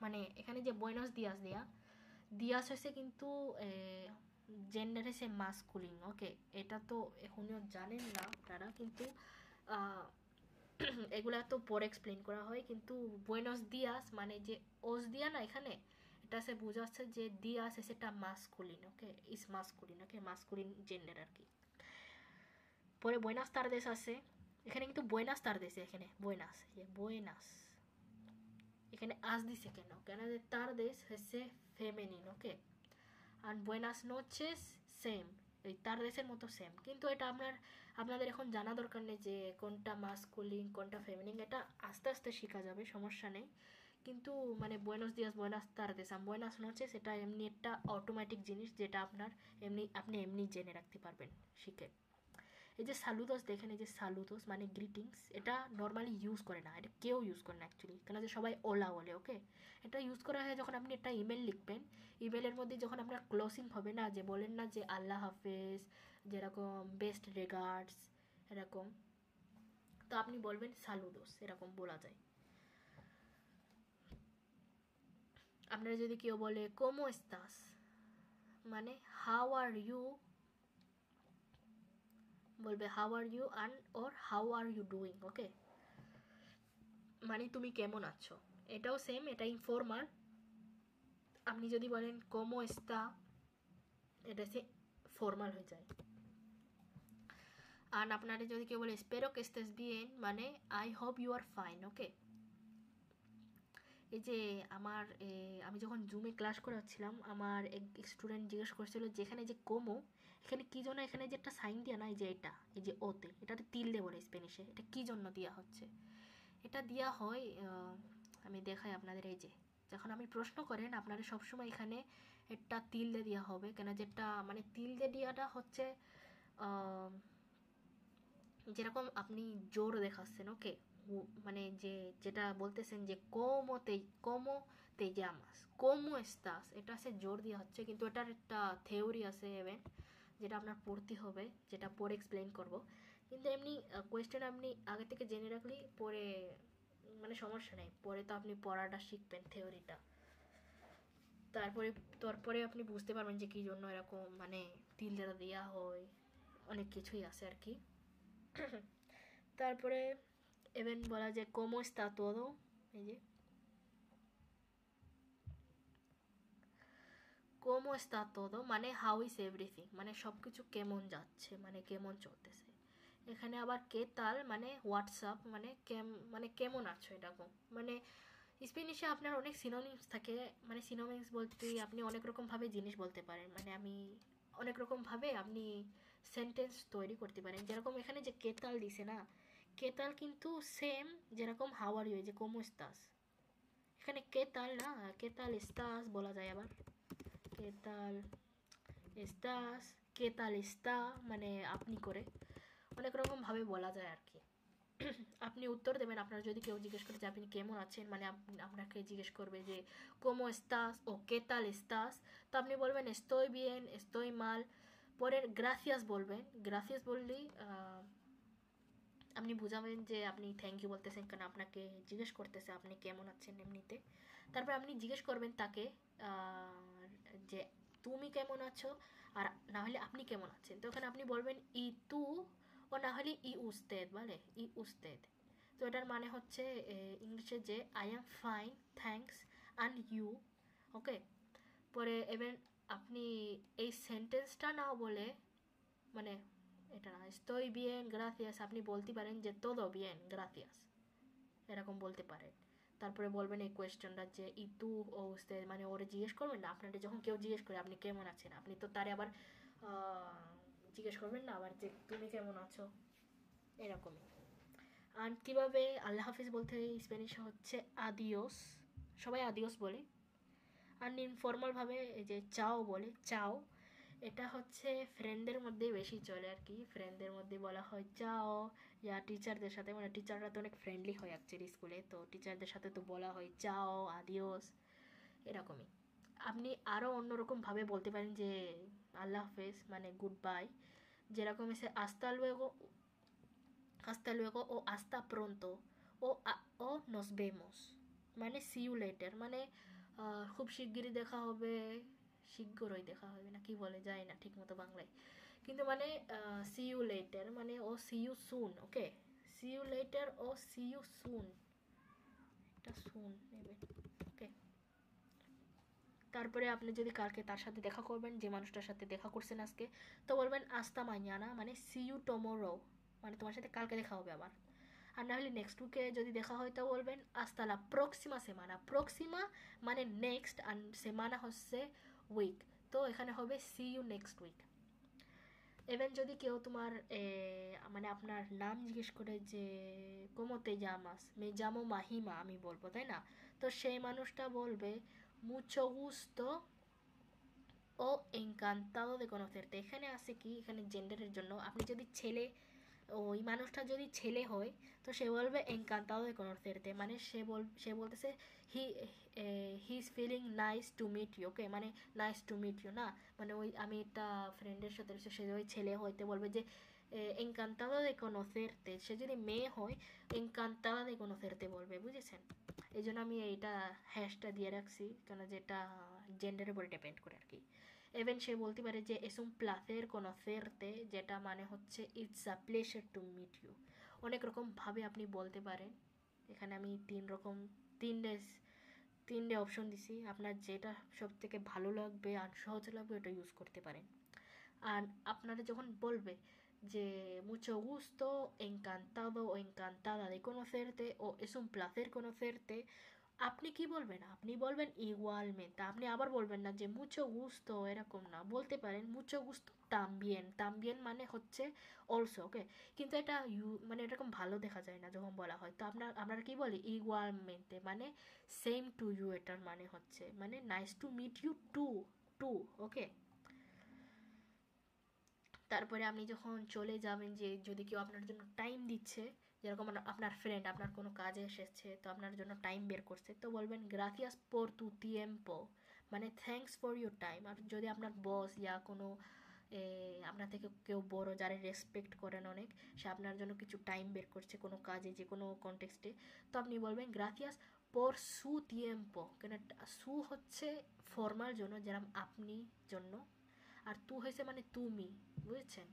S1: মানে এখানে যে বুয়েনোস দিয়াস দেয়া দিয়াস হয়েছে কিন্তু জেন্ডার হয়েছে মাস্কুলিন। ওকে, এটা তো এখনও জানেন না আপনারা, কিন্তু এগুলা তো পরে এক্সপ্লেন করা হয়। কিন্তু বুয়েনোস দিয়াস মানে যে ওস দিয়া না, এখানে এটা সে বোঝাচ্ছে যে দিয়াস সেটা মাস্কুলিন। ওকে, ইস মাস্কুলিন। ওকে, মাস্কুলিন জেন্ডার আর কি। পরে বুয়েনাস তারদেস আছে, এখানে কিন্তু বুয়েনাস তারদেস, এখানে বুয়েনাস, বুয়েনাস এখানে আস দিছে কেন? কেন যে তারদেস হচ্ছে ফেমিনিন। ওকে, আর বুয়েনাস নোচেস সেম, এই তারদেসের মতো সেম। কিন্তু এটা আপনাদের এখন জানা দরকার নেই যে কোনটা মাস্কুলিন কোনটা ফেমিনিন, এটা আস্তে আস্তে শেখা যাবে, সমস্যা নেই। কিন্তু মানে বুয়েনোস দিয়াস, বুয়েনাস তারদেস আর বুয়েনাস নোচেস এটা এমনি একটা অটোমেটিক জিনিস, যেটা আপনি এমনি জেনে রাখতে পারবেন শিখে। এই যে সালুদোস দেখেন, এই যে সালুদোস মানে গ্রিটিংস, এটা নর্মালি ইউজ করে না, এটা কেউ ইউজ করে না অ্যাকচুয়ালি, কেন যে সবাই ওলা বলে। ওকে, এটা ইউজ করা হয় যখন আপনি একটা ইমেল লিখবেন, ইমেলের মধ্যে যখন আপনার ক্লোজিং হবে না, যে বলেন না যে আল্লাহ হাফেজ, যেরকম বেস্ট রেগার্ডস এরকম, তো আপনি বলবেন সালুদোস, এরকম বলা যায়। আপনারা যদি কেউ বলে কোমো এস্তাস, মানে হাউ আর ইউ, বলবে how are you and or how are you doing. Okay, মানে তুমি কেমন আছো, এটাও সেম, এটা ইনফর্মাল। আপনি যদি বলেন কোমো এস্তা, এটা সে ফর্মাল হয়ে যায়। আর আপনারা যদি কেউ বলে স্পেরো que estés bien, মানে I hope you are fine. Okay, এই যে আমি যখন জুমে ক্লাস করাচ্ছিলাম, আমার এক স্টুডেন্ট জিজ্ঞেস করছিল যে এখানে যে কোমো, এখানে কী জন্য এখানে যে একটা সাইন দেওয়া নাই, যে এটা এই যে ওতে, এটাতে তিল দে বলে স্পেনিশে, এটা কী জন্য দেওয়া হচ্ছে? এটা দেওয়া হয়, আমি দেখাই আপনাদের। এই যে যখন আপনি প্রশ্ন করেন, আপনারা সবসময় এখানে একটা তিল দিয়ে দেওয়া হবে, কেন যেটা মানে তিল দিয়ে দেওয়াটা হচ্ছে যেরকম আপনি জোর দেখাচ্ছেন। ওকে, মানে যেটা বলতেছেন যে কোমো তে llamas, কোমো এস্তাস, এটা সে জোর দেওয়া হচ্ছে। কিন্তু এটার একটা থিওরি আছে এভেন, যেটা আপনার পড়তে হবে, যেটা পরে এক্সপ্লেন করব। কিন্তু এমনি কোয়েশ্চেন আপনি আগে থেকে জেনে রাখলে পরে মানে সমস্যা নেই, পরে তো আপনি পড়াটা শিখবেন থিওরিটা, তারপরে আপনি বুঝতে পারবেন যে কী জন্য এরকম মানে তিলটা দেওয়া হয়, অনেক কিছুই আছে আর কি। তারপরে এভেন বলা যায় cómo está todo, এই যে cómo está todo মানে how is everything, মানে সব কিছু কেমন যাচ্ছে, মানে কেমন চলতেছে। এখানে আবার কে তাল মানে হোয়াটসঅ্যাপ, মানে কেমন আছো এরকম। মানে স্পেনিশে আপনার অনেক সিনোনিমস থাকে, মানে সিনোনিমস বলতে আপনি অনেক রকমভাবে জিনিস বলতে পারেন, মানে অনেক রকমভাবে আপনি সেন্টেন্স তৈরি করতে পারেন। যেরকম এখানে যে কেতাল দিছে না, কেতাল কিন্তু সেম যেরকম হাউ আর ইউ, যে কোমো এস্তাস, এখানে কেতাল না, কেতাল এস্তাস বলা যায় আবার, কেতাল এস্তাস, কেতাল এস্তা, মানে আপনি করে অনেক রকমভাবে বলা যায় আর কি। আপনি উত্তর দেবেন, আপনার যদি কেউ জিজ্ঞেস করে যে আপনি কেমন আছেন, মানে আপনাকে জিজ্ঞেস করবে যে কোমো এস্তাস ও কে তাল এস্তাস, তো আপনি বলবেন এস্তোই বিয়েন, এস্তোই মাল। পরে গ্রাসিয়াস বলবেন, গ্রাসিয়াস বললেই আপনি বুঝাবেন যে আপনি থ্যাংক ইউ বলতেছেন, কারণ আপনাকে জিজ্ঞেস করতেছে আপনি কেমন আছেন এমনিতে। তারপর আপনি জিজ্ঞেস করবেন তাকে যে তুমি কেমন আছো, আর না হলে আপনি কেমন আছেন, তো ওখানে আপনি বলবেন ই তু, ও না হলে ই উস্তেদ, বলে ই উস্তেদ। তো এটার মানে হচ্ছে ইংলিশে যে I am fine thanks and you. Okay, পরে এবার আপনি এই সেন্টেন্সটা নাও বলে, মানে এটা না estoy bien gracias, আপনি বলতে পারেন যে todo bien gracias, এরকম বলতে পারেন। তারপরে বলবেন এই কোয়েশ্চেনটা যে ই তু ও উস্তেদ, মানে ওরে জিজ্ঞেস করবেন না, আপনাদের যখন কেউ জিজ্ঞেস করে আপনি কেমন আছেন, আপনি তো তারে আবার জিজ্ঞেস করবেন না আবার যে তুমি কেমন আছো, এরকমই। আর কীভাবে আল্লাহ হাফিজ বলতে স্প্যানিশে হচ্ছে আদিওস, সবাই আদিওস বলে। আর ইনফর্মালভাবে এই যে চাও বলে চাও, এটা হচ্ছে ফ্রেন্ডদের মধ্যেই বেশি চলে আর কি, ফ্রেন্ডদের মধ্যে বলা হয় চাও, ইয়া টিচারদের সাথে, মানে টিচাররা তো অনেক ফ্রেন্ডলি হয় অ্যাকচুয়ালি স্কুলে, তো টিচারদের সাথে তো বলা হয় চাও, আদিওস, এরকমই। আপনি আরও অন্যরকমভাবে বলতে পারেন যে আল্লাহ হাফেজ মানে গুড বাই, যেরকম এসে hasta luego o hasta pronto o nos vemos, মানে see you later, মানে খুব শিগগিরই দেখা হবে, শীঘ্রই দেখা হবে না কি বলে যায় না ঠিক মতো বাংলায়, কিন্তু মানে see you later মানে ও see you soon, okay, see you later O see you soon, এটা soon নেবেন, ওকে। তারপরে আপনি যদি কালকে তার সাথে দেখা করবেন, যে মানুষটার সাথে দেখা করছেন আজকে, তো বলবেন আস্তা মাñana, মানে সি ইউ টুমরো, মানে তোমার সাথে কালকে দেখা হবে আবার। আর না হলে নেক্সট উইকে যদি দেখা হয় তো বলবেন আস্তা লা প্রক্সিমা সেমানা, প্রক্সিমা মানে নেক্সট আর সেমানা হচ্ছে উইক, তো এখানে হবে see you next week. Even যদি কেউ তোমার মানে আপনার নাম জিজ্ঞেস করে যে কোমোতে জামাস, মে জামো মাহিমা আমি বলবো, তাই না, তো সেই মানুষটা বলবে মুcho gusto ও এনকান্তাদো de conocerte, এখানে আছে কি, এখানে জেন্ডারের জন্য আপনি যদি ছেলে, ওই মানুষটা যদি ছেলে হয় তো সে বলবে এনকান্তাদো de conocerte, মানে সে বলতেছে he he is feeling nice to meet you, okay, মানে নাইস টু মিট ইউ না, মানে ওই আমি একটা ফ্রেন্ডের সাথে সে ওই ছেলে হইতে বলবে যে এনকান্তাদো de conocerte, সে যদি মেয়ে হয় এনকান্তাদা de conocerte বলবে, বুঝেছেন? এই জন্য আমি এইটা হ্যাশটা দিয়ে রাখছি, কেন যেটা জেন্ডারের উপরে ডিপেন্ড করে আর কি। ইভেন সে বলতে পারে যে es un placer conocerte, যেটা মানে হচ্ছে it's a pleasure to meet you, অনেক রকম ভাবে আপনি বলতে পারেন। এখানে আমি তিনটে তিনটে অপশন দিছি, আপনার যেটা সব থেকে ভালো লাগবে আর সহজ লাগবে ওটা ইউজ করতে পারেন। আর আপনারা যখন বলবে যে mucho gusto, encantado o encantada de conocerte o es un placer conocerte, আপনি কি বলবেন, আপনি বলবেন ইগুয়ালমেন্ট, আপনি আবার বলবেন না যে মুcho gusto, এরকম না, বলতে পারেন mucho gusto también, también মানে হচ্ছে অলসো, ওকে, কিন্তু এটা মানে এরকম ভালো দেখা যায় না যখন বলা হয়, তো আপনারা কি বলি ইগুয়ালমেন্টে, মানে সেম টু ইউ, এটার মানে হচ্ছে মানে nice to meet you too, too, too. তারপরে আপনি যখন চলে যাবেন, যে যদি কেউ আপনার জন্য টাইম দিচ্ছে, যেরকম আপনার ফ্রেন্ড আপনার কোনো কাজে এসেছে তো আপনার জন্য টাইম বের করছে, তো বলবেন গ্রাসিয়াস পর তু tiempo, মানে থ্যাঙ্কস ফর ইউর টাইম। আর যদি আপনার বস ইয়া কোনো আপনার থেকে কেউ বড়, যারা রেসপেক্ট করেন অনেক, সে আপনার জন্য কিছু টাইম বের করছে কোনো কাজে, যে কোনো কনটেক্সটে, তো আপনি বলবেন গ্রাসিয়াস পর সু tiempo, কেন সু হচ্ছে ফর্মাল জন্য, যেরকম আপনি জন্য, আর তু হয়েছে মানে তুমি, বুঝেছেন?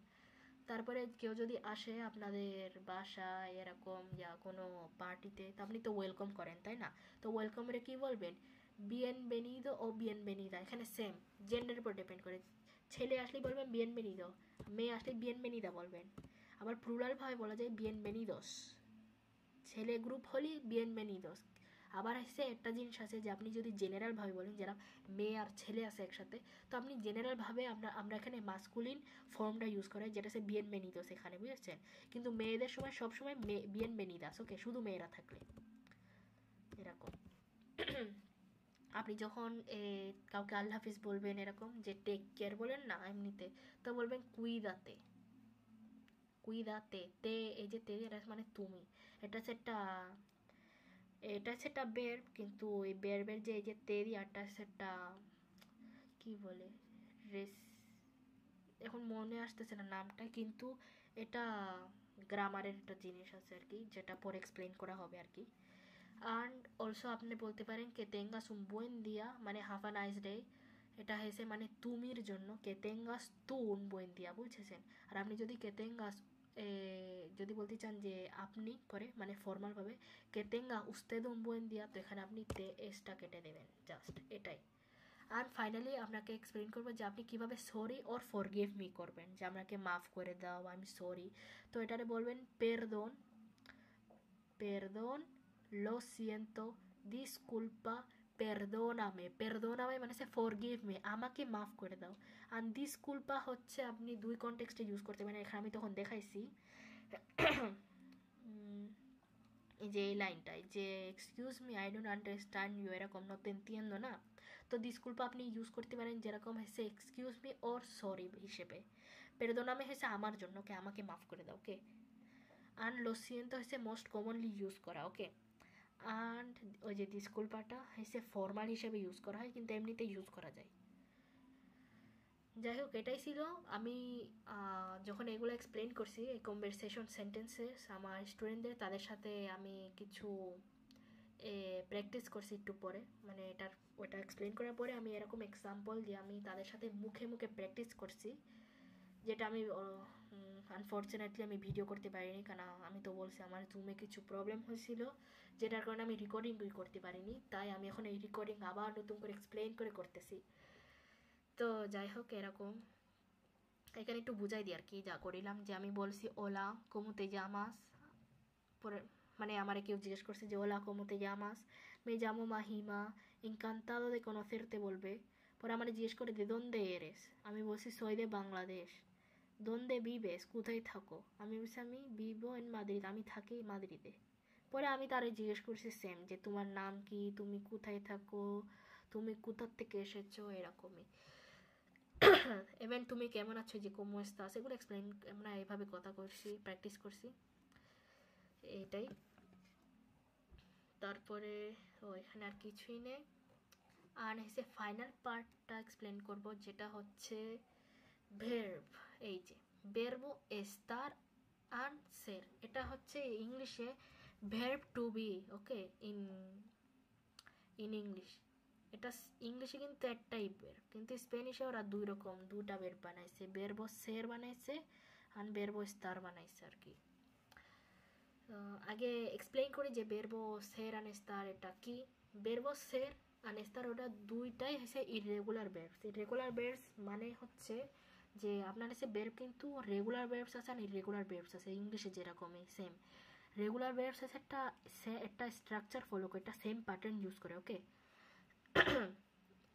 S1: তারপরে কেউ যদি আসে আপনাদের বাসায় এরকম ইয়া কোনো পার্টিতে, তো আপনি তো ওয়েলকাম করেন, তাই না, তো ওয়েলকামের কি বলবেন বিয়েনভেনিদো ও বিয়েনভেনিদা, এখানে সেম জেন্ডারের উপর ডিপেন্ড করে, ছেলে আসলেই বলবেন বিয়েনভেনিদো, মেয়ে আসলে বিয়েনভেনিদা বলবেন। আবার প্লুরালভাবে বলা যায় বিয়েনভেনিদোস, ছেলে গ্রুপ হলেই বিয়েনভেনিদোস। আবার এসে একটা জিনিস আছে যে আপনি যদি জেনারেলভাবে বলেন, যারা মেয়ে আর ছেলে আছে একসাথে, তো আপনি জেনারেলভাবে আমরা এখানে মাস্কুলিন ফর্মটা ইউজ করি, যেটা সে বিয়েনভেনিদোস এখানে, বুঝেছেন? কিন্তু মেয়েদের সময় সবসময় বিয়েনভেনিদাস, ওকে, শুধু মেয়েরা থাকলে এরকম। আপনি যখন কাউকে আল্লাহ হাফিজ বলবেন, এরকম যে টেক কেয়ার বলেন না এমনিতে, তো বলবেন কুইদাতে, কুইদাতে, তে, এই যে তে, এটা মানে তুমি, এটা হচ্ছে একটা বের, কিন্তু ওই বেরবের যে এই যে তে দিয়াটা সেটা কি বলে, রেস, এখন মনে আসতেছে না নামটা, কিন্তু এটা গ্রামারের একটা জিনিস আছে আর কি, যেটা পরে এক্সপ্লেন করা হবে আর কি। অ্যান্ড অলসো আপনি বলতে পারেন কে তেঙ্গাস উন বুয়েন দিয়া, মানে হ্যাভ আ নাইস ডে, এটা হয়েছে মানে তুমির জন্য, কে তেঙ্গাস তু উন বুয়েন দিয়া, বুঝেছেন? আর আপনি যদি কে তেঙ্গাস যদি বলতে চান যে আপনি করে, মানে ফর্মালভাবে কে তেঙ্গা উস্তেদ উন বুয়েন দিয়া, তো এখানে আপনি তে এসটা কেটে দেবেন, জাস্ট এটাই। আর ফাইনালি আপনাকে এক্সপ্লেন করবো যে আপনি কীভাবে সরি ওর ফরগিভ মি করবেন, যে আপনাকে মাফ করে দাও, আই এম সরি, তো এটারে বলবেন পেরদন, পেরদন, lo siento, disculpa, perdóname, perdóname মানে সে forgive me, আমাকে মাফ করে দাও। আর disculpa হচ্ছে আপনি দুই কনটেক্সটে ইউজ করতে পারেন, এখানে আমি তখন দেখাইছি। এই যে এই লাইনটায় যে excuse me I don't understand you, এরকম no te entiendo না, তো ডিসকুলপা আপনি ইউজ করতে পারেন যেরকম হচ্ছে এক্সকিউজ মি ওর সরি হিসেবে। পেরদোনামে হচ্ছে আমার জন্য, ওকে, আমাকে মাফ করে দাও, ওকে। অ্যান্ড লো সিয়েন্তো হচ্ছে মোস্ট কমনলি ইউজ করা, ওকে। অ্যান্ড ওই যে ডিসকুলপাটা হচ্ছে ফর্মাল হিসেবে ইউজ করা হয়, কিন্তু এমনিতে ইউজ করা যায়। যাই হোক, এটাই ছিল। আমি যখন এগুলো এক্সপ্লেন করছি এই কনভারসেশন সেন্টেন্সেস আমার স্টুডেন্টদের, তাদের সাথে আমি কিছু প্র্যাকটিস করছি একটু পরে, মানে ওটা এক্সপ্লেন করার পরে আমি এরকম এক্সাম্পল যে আমি তাদের সাথে মুখে মুখে প্র্যাকটিস করছি, যেটা আমি আনফর্চুনেটলি আমি ভিডিও করতে পারিনি, কারণ আমি তো বলছি আমার জুমে কিছু প্রবলেম হয়েছিল, যেটার কারণে আমি রেকর্ডিংই করতে পারিনি। তাই আমি এখন এই রেকর্ডিং আবার নতুন করে এক্সপ্লেন করে করতেছি। তো যাই হোক, এরকম এখানে একটু বুঝাই দিই আর কি যা করিলাম, যে আমি বলছি ওলা como te llamas, পরে মানে আমারে কেউ জিজ্ঞেস করছে যে OLA como te llamas, me llamo Mahima, encantado de conocerte বলবে। পরে আমারে জিজ্ঞেস করে de dónde eres, আমি বলছি soy de বাংলাদেশ। দোন্দে বিবেস, কোথায় থাকো, আমি বলছি আমি বিবো ইন মাদ্রিদ, আমি থাকি মাদ্রিদে। পরে আমি তারে জিজ্ঞেস করছি সেম, যে তোমার নাম কি, তুমি কোথায় থাকো, তুমি কোথার থেকে এসেছো, এরকমই। ইভেন তুমি কেমন আছো, যে কোমো এস্তাস, এগুলো এক্সপ্লেন আমরা এইভাবে কথা করছি, প্র্যাকটিস করছি, এইটাই। তারপরে এখানে আর কিছুই নেই। আর হচ্ছে ফাইনাল পার্টটা এক্সপ্লেন করব, যেটা হচ্ছে ভের্ব। এই যে verbo estar and ser, এটা হচ্ছে ইংলিশে verb to be, okay, in English. এটা ইংলিশে কিন্তু একটাই verb, কিন্তু স্পেনিশে ওরা দুটা verb বানাইছে, verbo ser বানাইছে আর verbo estar বানাইছে আর কি। আগে এক্সপ্লেইন করি যে verbo ser and estar এটা কি। verbo ser and estar ওটা দুইটাই হচ্ছে ইররেগুলার verbs। ইররেগুলার verbs মানে হচ্ছে যে আপনার কাছে verb কিন্তু রেগুলার verbs আছে আর ইররেগুলার verbs আছে, ইংলিশে যেরকমই সেম। রেগুলার verbs আছে একটা স্ট্রাকচার ফলো করে, একটা সেম প্যাটার্ন ইউজ করে, ওকে।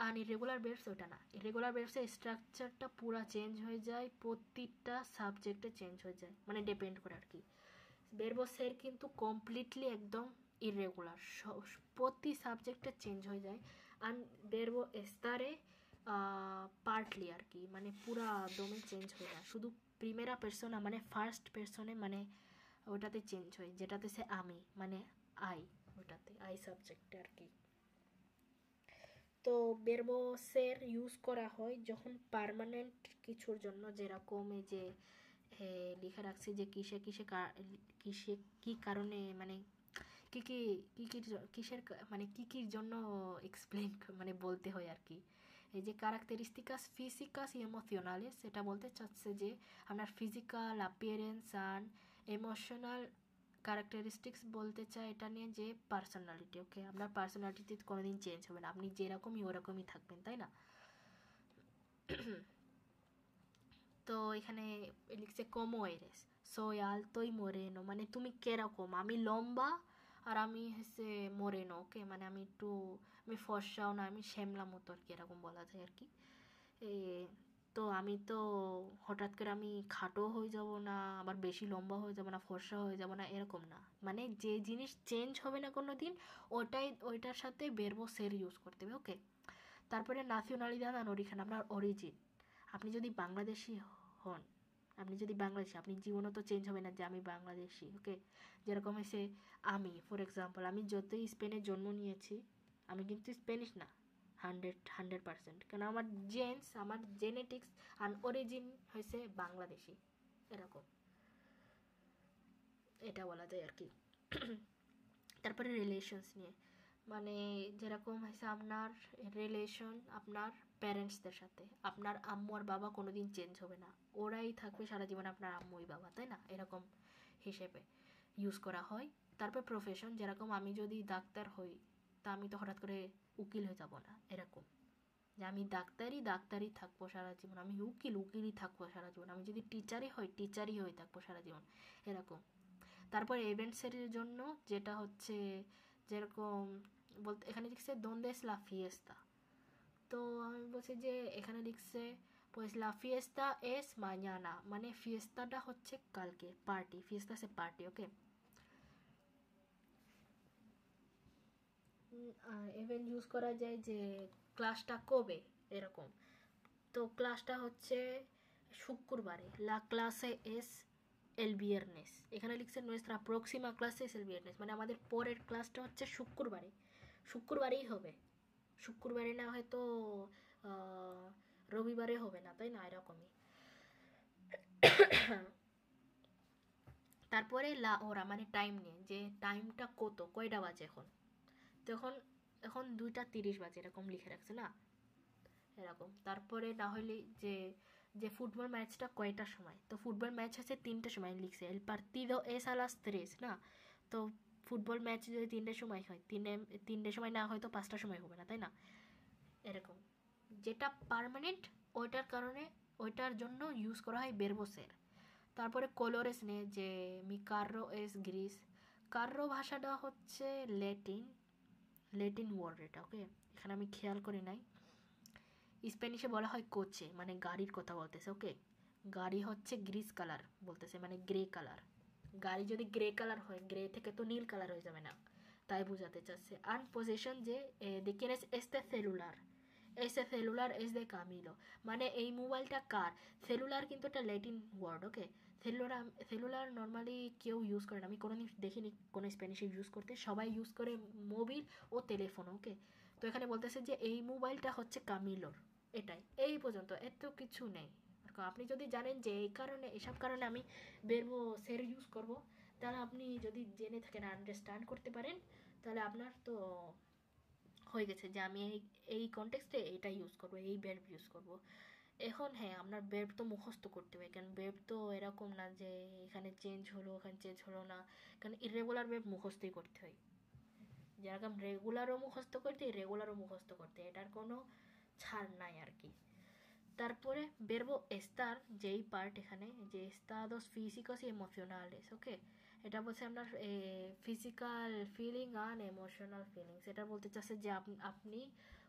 S1: আর ইরেগুলার verbs ওটা না, ইরেগুলার verbs এর স্ট্রাকচারটা পুরো চেঞ্জ হয়ে যায়, প্রতিটা সাবজেক্টে চেঞ্জ হয়ে যায়, মানে ডিপেন্ড করে আর কি। verbo ser কিন্তু কমপ্লিটলি একদম ইরেগুলার, প্রতি সাবজেক্টে চেঞ্জ হয়ে যায়। আর verbo estar পার্টলি আর কি, মানে পুরা দমে চেঞ্জ হয়ে যায়, শুধু প্রিমেরা পার্সোনা মানে ফার্স্ট পার্সনে, মানে ওটাতে চেঞ্জ হয়, যেটাতে সে আমি মানে আই, ওটাতে আই সাবজেক্টে আর কি। তো verbo ser ইউজ করা হয় যখন পার্মানেন্ট কিছুর জন্য, যেরকম এই যে লিখে রাখছি যে কিসে কিসে কিসে কি কারণে, মানে কি কি কিসের মানে কি কির জন্য এক্সপ্লেন মানে বলতে হয় আর কি। এই যে características físicas y emocionales, এটা বলতে চাচ্ছে যে আপনার physical appearance and emotional characteristics বলতে চায় এটা নিয়ে, যে পার্সোনালিটি, ওকে। আপনার পার্সোনালিটি কোনোদিন চেঞ্জ হবে না, আপনি যেরকমই ওরকমই থাকবেন, তাই না? তো এখানে লিখছে como eres, soy alto y moreno, মানে তুমি কেরকম, আমি লম্বা আর আমি হচ্ছে মোরেনো, ওকে, মানে আমি ফর্সাও না, আমি শ্যামলা মতো আর কি, এরকম বলা যায় আর কি। তো আমি তো হঠাৎ করে আমি খাটো হয়ে যাব না, আবার বেশি লম্বা হয়ে যাব না, ফর্সা হয়ে যাব না, এরকম না। মানে যে জিনিস চেঞ্জ হবে না কোনো দিন, ওইটার সাথে verbo ser ইউজ করতে হবে, ওকে। তারপরে nacionalidad আর origen, আপনার অরিজিন। আপনি যদি বাংলাদেশি হন, আপনি জীবনও তো চেঞ্জ হবে না যে আমি বাংলাদেশি, ওকে। যেরকম হয়েছে আমি, ফর এক্সাম্পল, আমি যতই স্পেনে জন্ম নিয়েছি, আমি কিন্তু স্প্যানিশ না 100%, কারণ আমার জেনেটিক্স অ্যান্ড অরিজিন হয়েছে বাংলাদেশি, এরকম, এটা বলা যায় আর কি। তারপরে রিলেশনস নিয়ে, মানে যেরকম হয়েছে আপনার রিলেশন আপনার প্যারেন্টসদের সাথে, আপনার আম্মু আর বাবা কোনোদিন চেঞ্জ হবে না, ওরাই থাকবে সারা জীবন, আপনার আম্মুই বাবা, তাই না? এরকম হিসেবে ইউজ করা হয়। তারপর প্রফেশন, যেরকম আমি যদি ডাক্তার হই, তা আমি তো হঠাৎ করে উকিল হয়ে যাব না, এরকম, যে আমি ডাক্তারই থাকবো সারা জীবন, আমি উকিলই থাকবো সারা জীবন, আমি যদি টিচারই হয়ে থাকবো সারা জীবন, এরকম। তারপর ইভেন্টসের জন্য, যেটা হচ্ছে যেরকম বলতে, এখানে লিখছে দোনde es la fiesta, তো আমি বলছি যে এখানে লিখছে pues la fiesta es mañana, মানে ফিয়েস্তাটা হচ্ছে কালকে, পার্টি, ফিয়েস্তা সে পার্টি, ওকে। ইভেন ইউজ করা যায় যে ক্লাসটা কবে এরকম। তো ক্লাসটা হচ্ছে শুক্রবারে, লা ক্লাসে এস এল viernes, এখানে লিখছে nuestra próxima clase es el viernes, মানে আমাদের পরের ক্লাসটা হচ্ছে শুক্রবারে, শুক্রবারেই হবে, শুক্রবারে না হয়তো রবিবারে হবে না, তাই না, এরকমই। তারপরে লা ওরা মানে টাইম নিয়ে, যে টাইমটা কয়টা বাজে এখন, তো এখন 2:30 বাজে এরকম লিখে রাখছে না, এরকম। তারপরে না হলে যে যে ফুটবল ম্যাচটা কয়টার সময়, তো ফুটবল ম্যাচ হচ্ছে 3টার সময় লিখছে, এল partido es a las 3 না, তো ফুটবল ম্যাচ যদি 3টার সময় হয়, 3টার সময় না হয় তো 5টার সময় হবে না, তাই না, এরকম। যেটা পার্মানেন্ট ওইটার কারণে ওইটার জন্য ইউজ করা হয় বেরবোসের। তারপরে কলোরেস নিয়ে, যে মি কার্রো এস গ্রিস, কার্রো ভাষাটা হচ্ছে ল্যাটিন ওয়ার্ড এটা, ওকে, এখানে আমি খেয়াল করি নাই। স্প্যানিশে বলা হয় কোচে, মানে গাড়ির কথা বলতেছে, ওকে। গাড়ি হচ্ছে গ্রিস কালার বলতেছে, মানে গ্রে কালার। গাড়ি যদি গ্রে কালার হয়, গ্রে থেকে তো নীল কালার হয়ে যাবে না, তাই বোঝাতে চাচ্ছে। আন পজিশন যে de quién es este celular, este celular es de Camilo, মানে এই মোবাইলটা কার। সেলুলার কিন্তু একটা ল্যাটিন ওয়ার্ড, ওকে। সেলুলার নর্মালি কেউ ইউজ করে না, আমি কোনোদিন দেখিনি কোনো স্প্যানিশে ইউজ করতে, সবাই ইউজ করে মোবিল ও টেলিফোন, ওকে। তো এখানে বলতেছে যে এই মোবাইলটা হচ্ছে কামিলোর, এটাই, এই পর্যন্ত, এত কিছু নেই। আপনি যদি জানেন যে এই কারণে, এসব কারণে আমি বেরবো সের ইউজ করব, তাহলে আপনি যদি জেনে থাকেন, আন্ডারস্ট্যান্ড করতে পারেন, তাহলে আপনার তো হয়ে গেছে যে আমি এই কনটেক্সটে এটা ইউজ করব, এই ভার্ব ইউজ করব। এখন হ্যাঁ, আপনার ভার্ব তো মুখস্থ করতে হবে, কারণ ভার্ব তো এরকম না যে এখানে চেঞ্জ হলো ওখানে চেঞ্জ হলো না, কারণ ইরেগুলার ভার্ব মুখস্থই করতে হয়, যেরকম রেগুলারও মুখস্থ করতে ইরেগুলারও মুখস্থ করতে, এটার কোনো ছাড় নাই আর কি। তারপরে verbo estar, যেই পার্ট এখানে, যে estados físicos y emocionales, ওকে। এটা বলছে আপনার ফিজিক্যাল ফিলিং আর ইমোশনাল ফিলিংস, এটা বলতে চাচ্ছে যে আপনি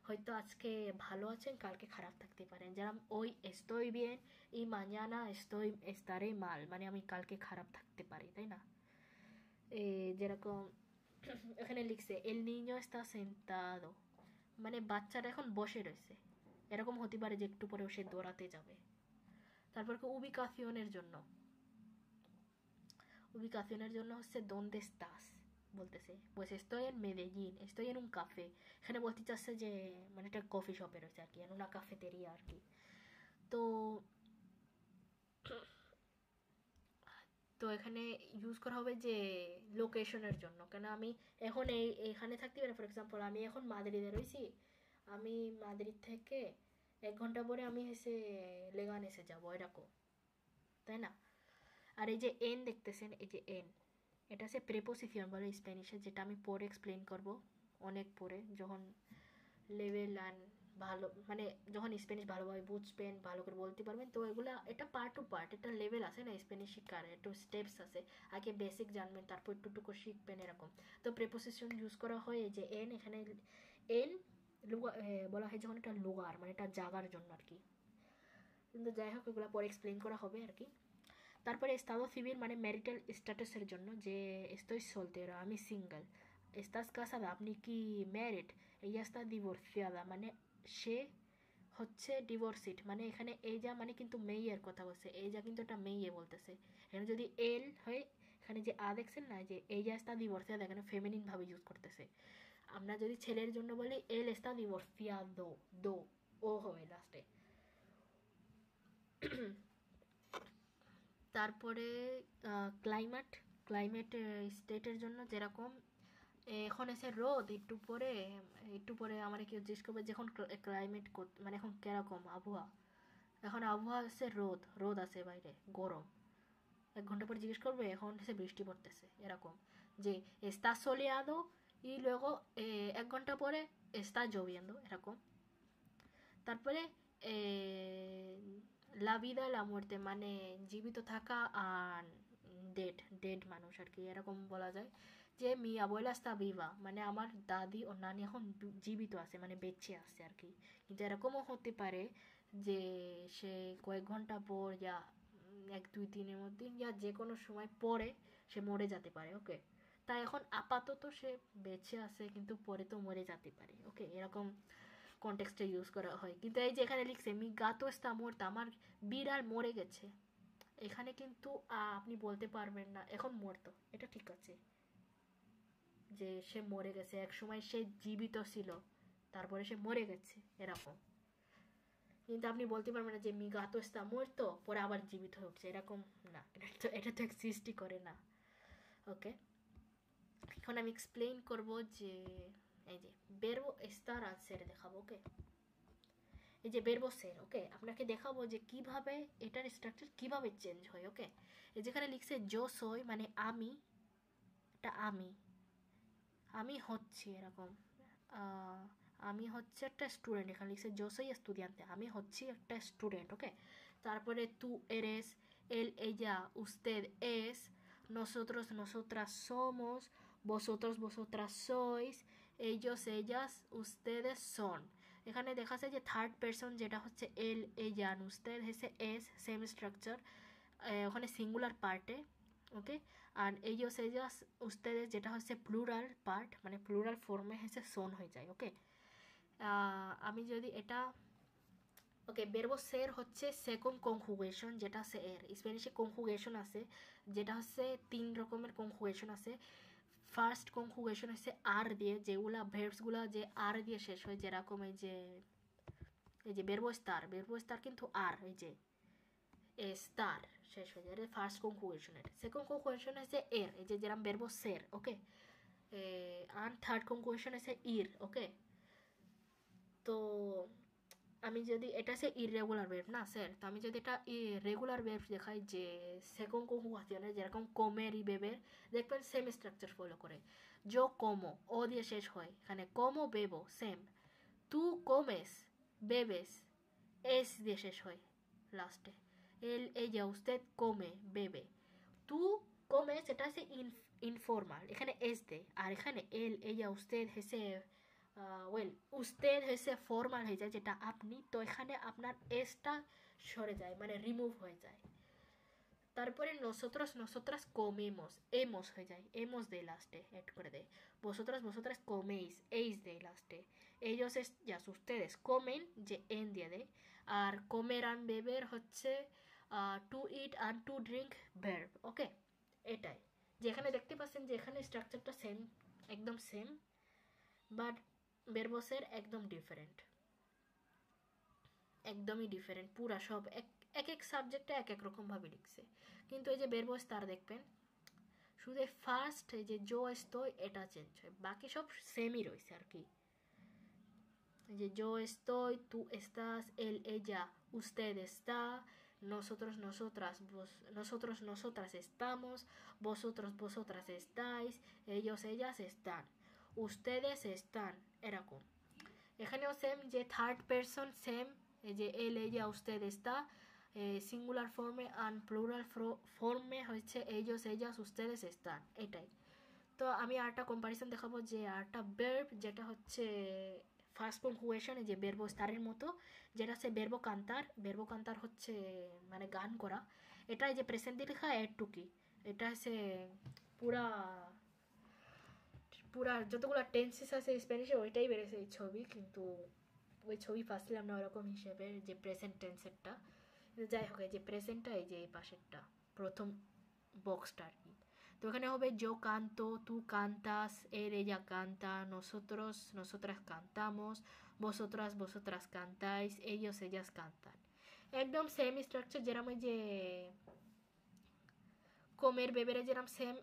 S1: হয়তো আজকে ভালো আছেন, কালকে খারাপ থাকতে পারেন, যেরকম ওই estoy bien y mañana estaré mal, মানে আমি কালকে খারাপ থাকতে পারি, তাই না। যেরকম এখানে লিখছে el niño está sentado, মানে বাচ্চাটা এখন বসে রয়েছে, এরকম হতে পারে যে একটু পরেও সে দৌড়াতে যাবে। তারপর উবিকাশনের জন্য হচ্ছে দোনde estás বলতেছে, pues estoy en Medellín, estoy en un café, এখানে বলতে চাচ্ছে যে মানে একটা কফি শপে রয়েছে আর কি, en una cafetería আর কি। তো তো এখানে ইউজ করা হবে যে লোকেশনের জন্য, কেন আমি এখন এখানে থাকতে পারি, ফর এক্সাম্পল আমি এখন মাদ্রিদে রয়েছি, আমি মাদ্রিদ থেকে 1 ঘন্টা পরে আমি এসে লেগান এসে যাবো, এরকম, তাই না। আর এই যে এন দেখতেছেন, এই যে এন, এটা হচ্ছে প্রেপোজিশন বলে স্প্যানিশে, যেটা আমি পরে এক্সপ্লেন করব, অনেক পরে, যখন লেভেল অ্যান্ড ভালো, মানে যখন স্প্যানিশ ভালোভাবে বুঝবেন, ভালো করে বলতে পারবেন, তো এগুলা এটা পার্ট টু পার্ট, এটা লেভেল আছে না স্প্যানিশ শিক্ষার, একটু স্টেপস আছে, আগে বেসিক জানবেন, তারপর একটু একটু করে শিখবেন, এরকম। তো প্রেপোজিশন ইউজ করা হয় যে এন, এখানে এন বলা হয় যখন এটা লোগার, মানে এটা জাগার জন্য আর কি, কিন্তু যাই হোক এগুলো পরে এক্সপ্লেন করা হবে আর কি। তারপরে estado civil মানে ম্যারিটাল স্ট্যাটাসের জন্য, যে estoy soltero, আমি সিঙ্গেল। estás casada, আপনি কি ম্যারিড। ella está divorciada, মানে সে হচ্ছে ডিভোর্সিড, মানে এখানে এজা মানে কিন্তু মেয়ের কথা বলছে, এজা কিন্তু একটা মেয়ে বলতেছে, এখানে যদি এল হয়, এখানে যে আ দেখছেন না, যে ella está divorciada, এখানে ফেমিনিন ভাবে ইউজ করতেছে। আমরা যদি ছেলের জন্য বলি él está divorciado, দো ও হবে লাস্টে। তারপরে ক্লাইমেট, ক্লাইমেট স্টেটের জন্য, যেরকম এখন এসে রোদ, একটু পরে আমার কেউ জিজ্ঞেস করবে যে এখন ক্লাইমেট মানে এখন কিরকম আবহাওয়া, এখন আবহাওয়া আছে রোদ, রোদ আছে বাইরে, গরম। 1 ঘন্টা পরে জিজ্ঞেস করবে এখন এসে বৃষ্টি পড়তেছে, এরকম, যে está soleado y luego 1 ঘন্টা পরে está lloviendo, এরকম। তারপরে লা ভিদা লা মুerte, মানে জীবিত থাকা আর ডেড মানুষ আর কি, এরকম বলা যায়। যে মি আবুয়েলা está viva, মানে আমার দাদি ও নানি এখন জীবিত আছে, মানে বেঁচে আছে আর কি। কিন্তু এরকমও হতে পারে যে সে কয়েক ঘন্টা পর, ইয়া 1-2 দিনের মধ্যে, ইয়া যে কোনো সময় পরে সে মরে যেতে পারে, ওকে। তাই এখন আপাতত সে বেঁচে আছে, কিন্তু পরে তো মরে যেতে পারে। ওকে, এরকম কনটেক্সটে ইউজ করা হয়। কিন্তু এই যে এখানে লিখছে মি গাতো এস্তা মুerta, আমার বিড়াল মরে গেছে, এখানে কিন্তু আপনি বলতে পারবেন না এখন মরতো, এটা ঠিক আছে যে সে মরে গেছে, এক সময় সে জীবিত ছিল তারপরে সে মরে গেছে এরকম। কিন্তু আপনি বলতে পারবেন না যে মি গাতো এস্তা muerto পরে আবার জীবিত হয়ে উঠছে, এরকম না, এটা তো এক্সিস্টই করে না। ওকে, এখন আমি এক্সপ্লেইন করব যে এই যে verbo estar আর ser দেখাবো। ওকে, এই যে verbo ser, ওকে আপনাকে দেখাবো যে কিভাবে এটার স্ট্রাকচার কিভাবে চেঞ্জ হয়। ওকে, এই যেখানে লিখছে yo soy মানে আমি, এটা আমি, আমি হচ্ছি এরকম, আমি হচ্ছে একটা স্টুডেন্ট, এখানে লিখছে yo soy estudiante, আমি হচ্ছি একটা স্টুডেন্ট। ওকে, তারপরে tú eres, él ella usted es, nosotros nosotras somos, vosotros vosotras sois, ellos ellas ustedes son। এখানে দেখাচ্ছে যে থার্ড পারসন যেটা হচ্ছে এল ella usted হচ্ছে এস, সেম স্ট্রাকচার, ওখানে সিঙ্গুলার পার্টে। ওকে, আর ellos ellas ustedes যেটা হচ্ছে প্লুরাল পার্ট, মানে প্লুরাল ফর্মে হচ্ছে সোন হয়ে যায়। ওকে, আমি যদি এটা, ওকে verbo ser হচ্ছে সেকেন্ড কনজুগেশন, যেটা আছে এর স্প্যানিশে কনজুগেশন আছে, যেটা হচ্ছে 3 রকমের কনজুগেশন আছে। ফার্স্ট কনজুগেশন হচ্ছে আর দিয়ে, যেগুলা ভার্বসগুলা যে আর দিয়ে শেষ হয়, যেরকম এই যে verbo estar কিন্তু আর, এই যে স্টার শেষ হয়ে যায়, ফার্স্ট কনজুগেশনের। সেকেন্ড কনজুগেশন হচ্ছে এর, এই যে যেরকম verbo ser। ওকে, আর থার্ড কনজুগেশন হচ্ছে ইর। ওকে, তো আমি যদি এটা সে ইরেগুলার ভার্ব না স্যার, তো আমি যদি এটা রেগুলার ভার্ব দেখাই যে সেকেন্ড কনজুগেশনে, যেরকম কোমের ই বেবের, দেখবেন সেম স্ট্রাকচার ফলো করে। জো কোমো ও দিয়ে শেষ হয়, এখানে কোমো বেবো সেম। তু কোমেস বেবেস এস দিয়ে শেষ হয় লাস্টে। এল ella usted come bebe, তু কোমেস এটা হচ্ছে ইনফর্মাল, এখানে এস দে, আর এখানে এল ella usted হচ্ছে ওয়েল উস্তেদ হয়েছে ফর্মাল হয়ে যায়, যেটা আপনি, তো এখানে আপনার এসটা সরে যায়, মানে রিমুভ হয়ে যায়। তারপরে nosotros nosotras comemos এমস হয়ে যায়, এমস দেয় লাস্টে, এড করে দেয়। vosotras vosotras coméis এইস দেয় লাস্টে। ellos ya ustedes comen যে এন দিয়ে দেয়। আর comer and beber হচ্ছে to eat and to drink verb. Okay, এটাই যেখানে দেখতে পাচ্ছেন যে এখানে স্ট্রাকচারটা সেম, একদম সেম, বাট বেরবসের একদম ডিফারেন্ট, একদমই ডিফারেন্ট, পুরা সব এক এক সাবজেক্টে এক এক রকমভাবে লিখছে। কিন্তু এই যে বেরবস তার দেখবেন শুধু ফার্স্ট এই যে জো এস্তোয় এটা চেঞ্জ হয়, বাকি সব সেমই রয়েছে আর কি। এই যে yo estoy, tú estás, él ella usted está, nosotros nosotras nosotros nosotras estamos, vosotros vosotras estáis, ellos ellas están, ustedes están, এরকম। এখানেও সেম যে থার্ড পারসন সেম, এই যে এল ella usted está, সিঙ্গুলার ফর্মে আর প্লুরাল ফর্মে হচ্ছে ellos ellas ustedes están, এটাই। তো আমি আরেকটা কম্পারিজন দেখাবো যে আরেকটা ভার্ব যেটা হচ্ছে ফার্স্ট কনজুগেশন, এই যে বেরবো স্টারের মতো, যেটা হচ্ছে বেরবো কান্তার হচ্ছে মানে গান করা। এটা এই যে প্রেজেন্ট দিয়ে লেখা এড টু কি, এটা হচ্ছে পুরা পুরা যতগুলো টেন্সেস আছে স্প্যানিশে ওইটাই বেড়েছে এই ছবি, কিন্তু ওই ছবি পাচ্ছিলাম না ওরকম হিসেবে যে প্রেজেন্ট টেন্সেরটা। যাই হোক, এই যে প্রেজেন্টটা এই যে এই পাশেরটা প্রথম বক্সটা আর কি। তো এখানে হবে yo canto, tú cantas, él ella canta, nosotros nosotras cantamos, vosotras vosotras cantáis, ellos ellas cantan। একদম সেম স্ট্রাকচার, যেরকম ওই যে কোমের বেবেরে যেরকম সেম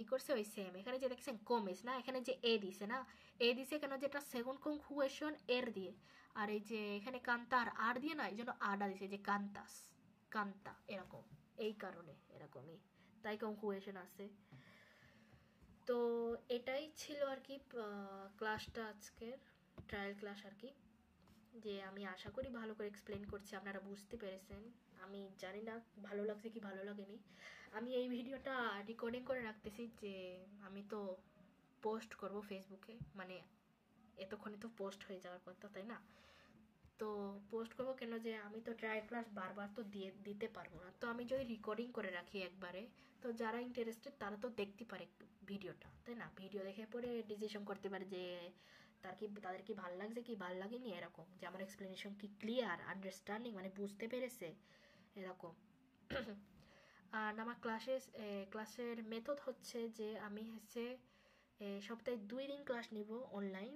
S1: ই করছে ওই সেম এখানে যে দেখছেন কোমেস না, এখানে যে এ দিছে না, এ দিছে কেন, যেটা সেকেন্ড কনজুগেশন এর দিয়ে, আর এই যে এখানে কান্তার আর দিয়ে না, এই জন্য আডা দিছে যে কান্তাস কান্তা, এরকম এই কারণে এরকমই, তাই কনজুগেশন আছে। তো এটাই ছিল আর কি ক্লাসটা, আজকের ট্রায়াল ক্লাস আর কি, যে আমি আশা করি ভালো করে এক্সপ্লেন করছি, আপনারা বুঝতে পেরেছেন। আমি জানি না ভালো লাগছে কি ভালো লাগেনি। আমি এই ভিডিওটা রেকর্ডিং করে রাখতেছি, যে আমি তো পোস্ট করব ফেসবুকে, মানে এতক্ষণে তো পোস্ট হয়ে যাওয়ার কথা, তাই না? তো পোস্ট করবো কেন, যে আমি তো ট্রায়াল ক্লাস বারবার তো দিতে পারবো না, তো আমি যদি রেকর্ডিং করে রাখি একবারে, তো যারা ইন্টারেস্টেড তারা তো দেখতে পারে ভিডিওটা, তাই না? ভিডিও দেখে পরে ডিসিশন করতে পারে যে তাদের কি ভালো লাগছে কি ভালো লাগেনি, এরকম যে আমার এক্সপ্লেনেশন কি ক্লিয়ার, আন্ডারস্ট্যান্ডিং মানে বুঝতে পেরেছে, এরকম। আর আমার ক্লাসের মেথড হচ্ছে যে আমি সপ্তাহে 2 দিন ক্লাস নিব অনলাইন।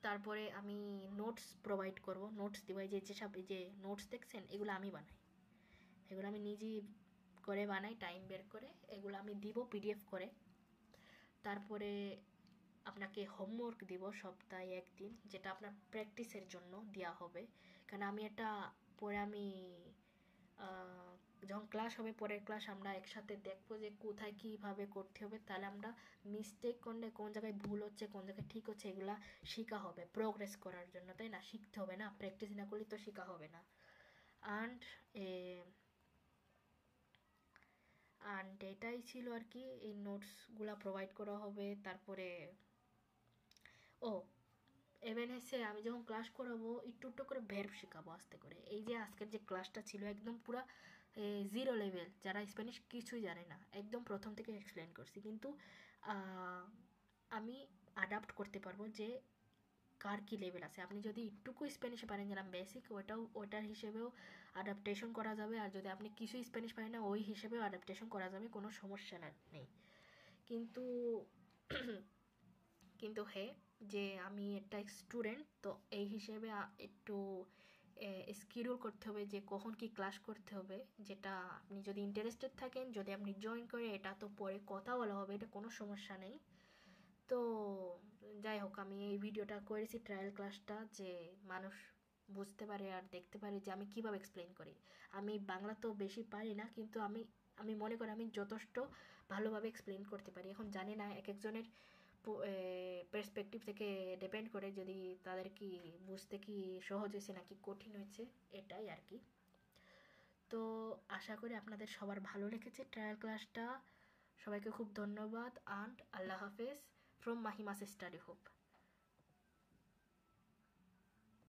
S1: তারপরে আমি নোটস প্রোভাইড করব, নোটস দিব, যেসব যে নোটস দেখছেন এগুলো আমি বানাই, এগুলো আমি নিজেই করে বানাই টাইম বের করে, এগুলো আমি দিব পিডিএফ করে। তারপরে আপনাকে হোমওয়ার্ক দিব সপ্তাহে 1 দিন, যেটা আপনার প্র্যাকটিসের জন্য দেওয়া হবে। কারণ আমি এটা পরে আমি যখন ক্লাস হবে, পরের ক্লাস আমরা একসাথে দেখবো যে কোথায় কীভাবে করতে হবে, তাহলে আমরা মিস্টেক করলে কোন জায়গায় ভুল হচ্ছে কোন জায়গায় ঠিক হচ্ছে এগুলা শেখা হবে প্রোগ্রেস করার জন্য, তাই না? শিখতে হবে না, প্র্যাকটিস না করলে তো শেখা হবে না। অ্যান্ড অ্যান্ড এটাই ছিল আর কি, এই নোটসগুলা প্রোভাইড করা হবে। তারপরে ও এভেন আমি যখন ক্লাস করাবো একটু একটু করে ভের্ব শেখাবো আস্তে করে। এই যে আজকের যে ক্লাসটা ছিল একদম পুরো জিরো লেভেল, যারা স্প্যানিশ কিছুই জানে না, একদম প্রথম থেকে এক্সপ্লেন করছি, কিন্তু আমি অ্যাডাপ্ট করতে পারবো যে কার কী লেভেল আছে। আপনি যদি একটুকু স্প্যানিশ পারেন, যেরকম বেসিক, ওটার হিসেবেও অ্যাডাপ্টেশন করা যাবে, আর যদি আপনি কিছুই স্প্যানিশ পারেন না ওই হিসেবেও অ্যাডাপ্টেশন করা যাবে, কোনো সমস্যা নেই। কিন্তু কিন্তু যে আমি একটা স্টুডেন্ট, তো এই হিসেবে একটু স্কিডিউল করতে হবে যে কখন কি ক্লাস করতে হবে, যেটা আপনি যদি ইন্টারেস্টেড থাকেন, যদি আপনি জয়েন করে, এটা তো পরে কথা বলা হবে, এটা কোনো সমস্যা নেই। তো যাই হোক, আমি এই ভিডিওটা করেছি ট্রায়াল ক্লাসটা, যে মানুষ বুঝতে পারে আর দেখতে পারে যে আমি কিভাবে এক্সপ্লেন করি। আমি বাংলা তো বেশি পারি না, কিন্তু আমি আমি মনে করি আমি যথেষ্ট ভালোভাবে এক্সপ্লেন করতে পারি। এখন জানি না এক একজনের পার্সপেক্টিভ থেকে ডিপেন্ড করে, যদি তাদের কি বুঝতে কি সহজ হয়েছে নাকি কঠিন হয়েছে, এটাই আর কি। তো আশা করি আপনাদের সবার ভালো লেগেছে ট্রায়াল ক্লাসটা। সবাইকে খুব ধন্যবাদ, অ্যান্ড আল্লাহ হাফেজ ফ্রম মাহিমাস স্টাডি হোপ।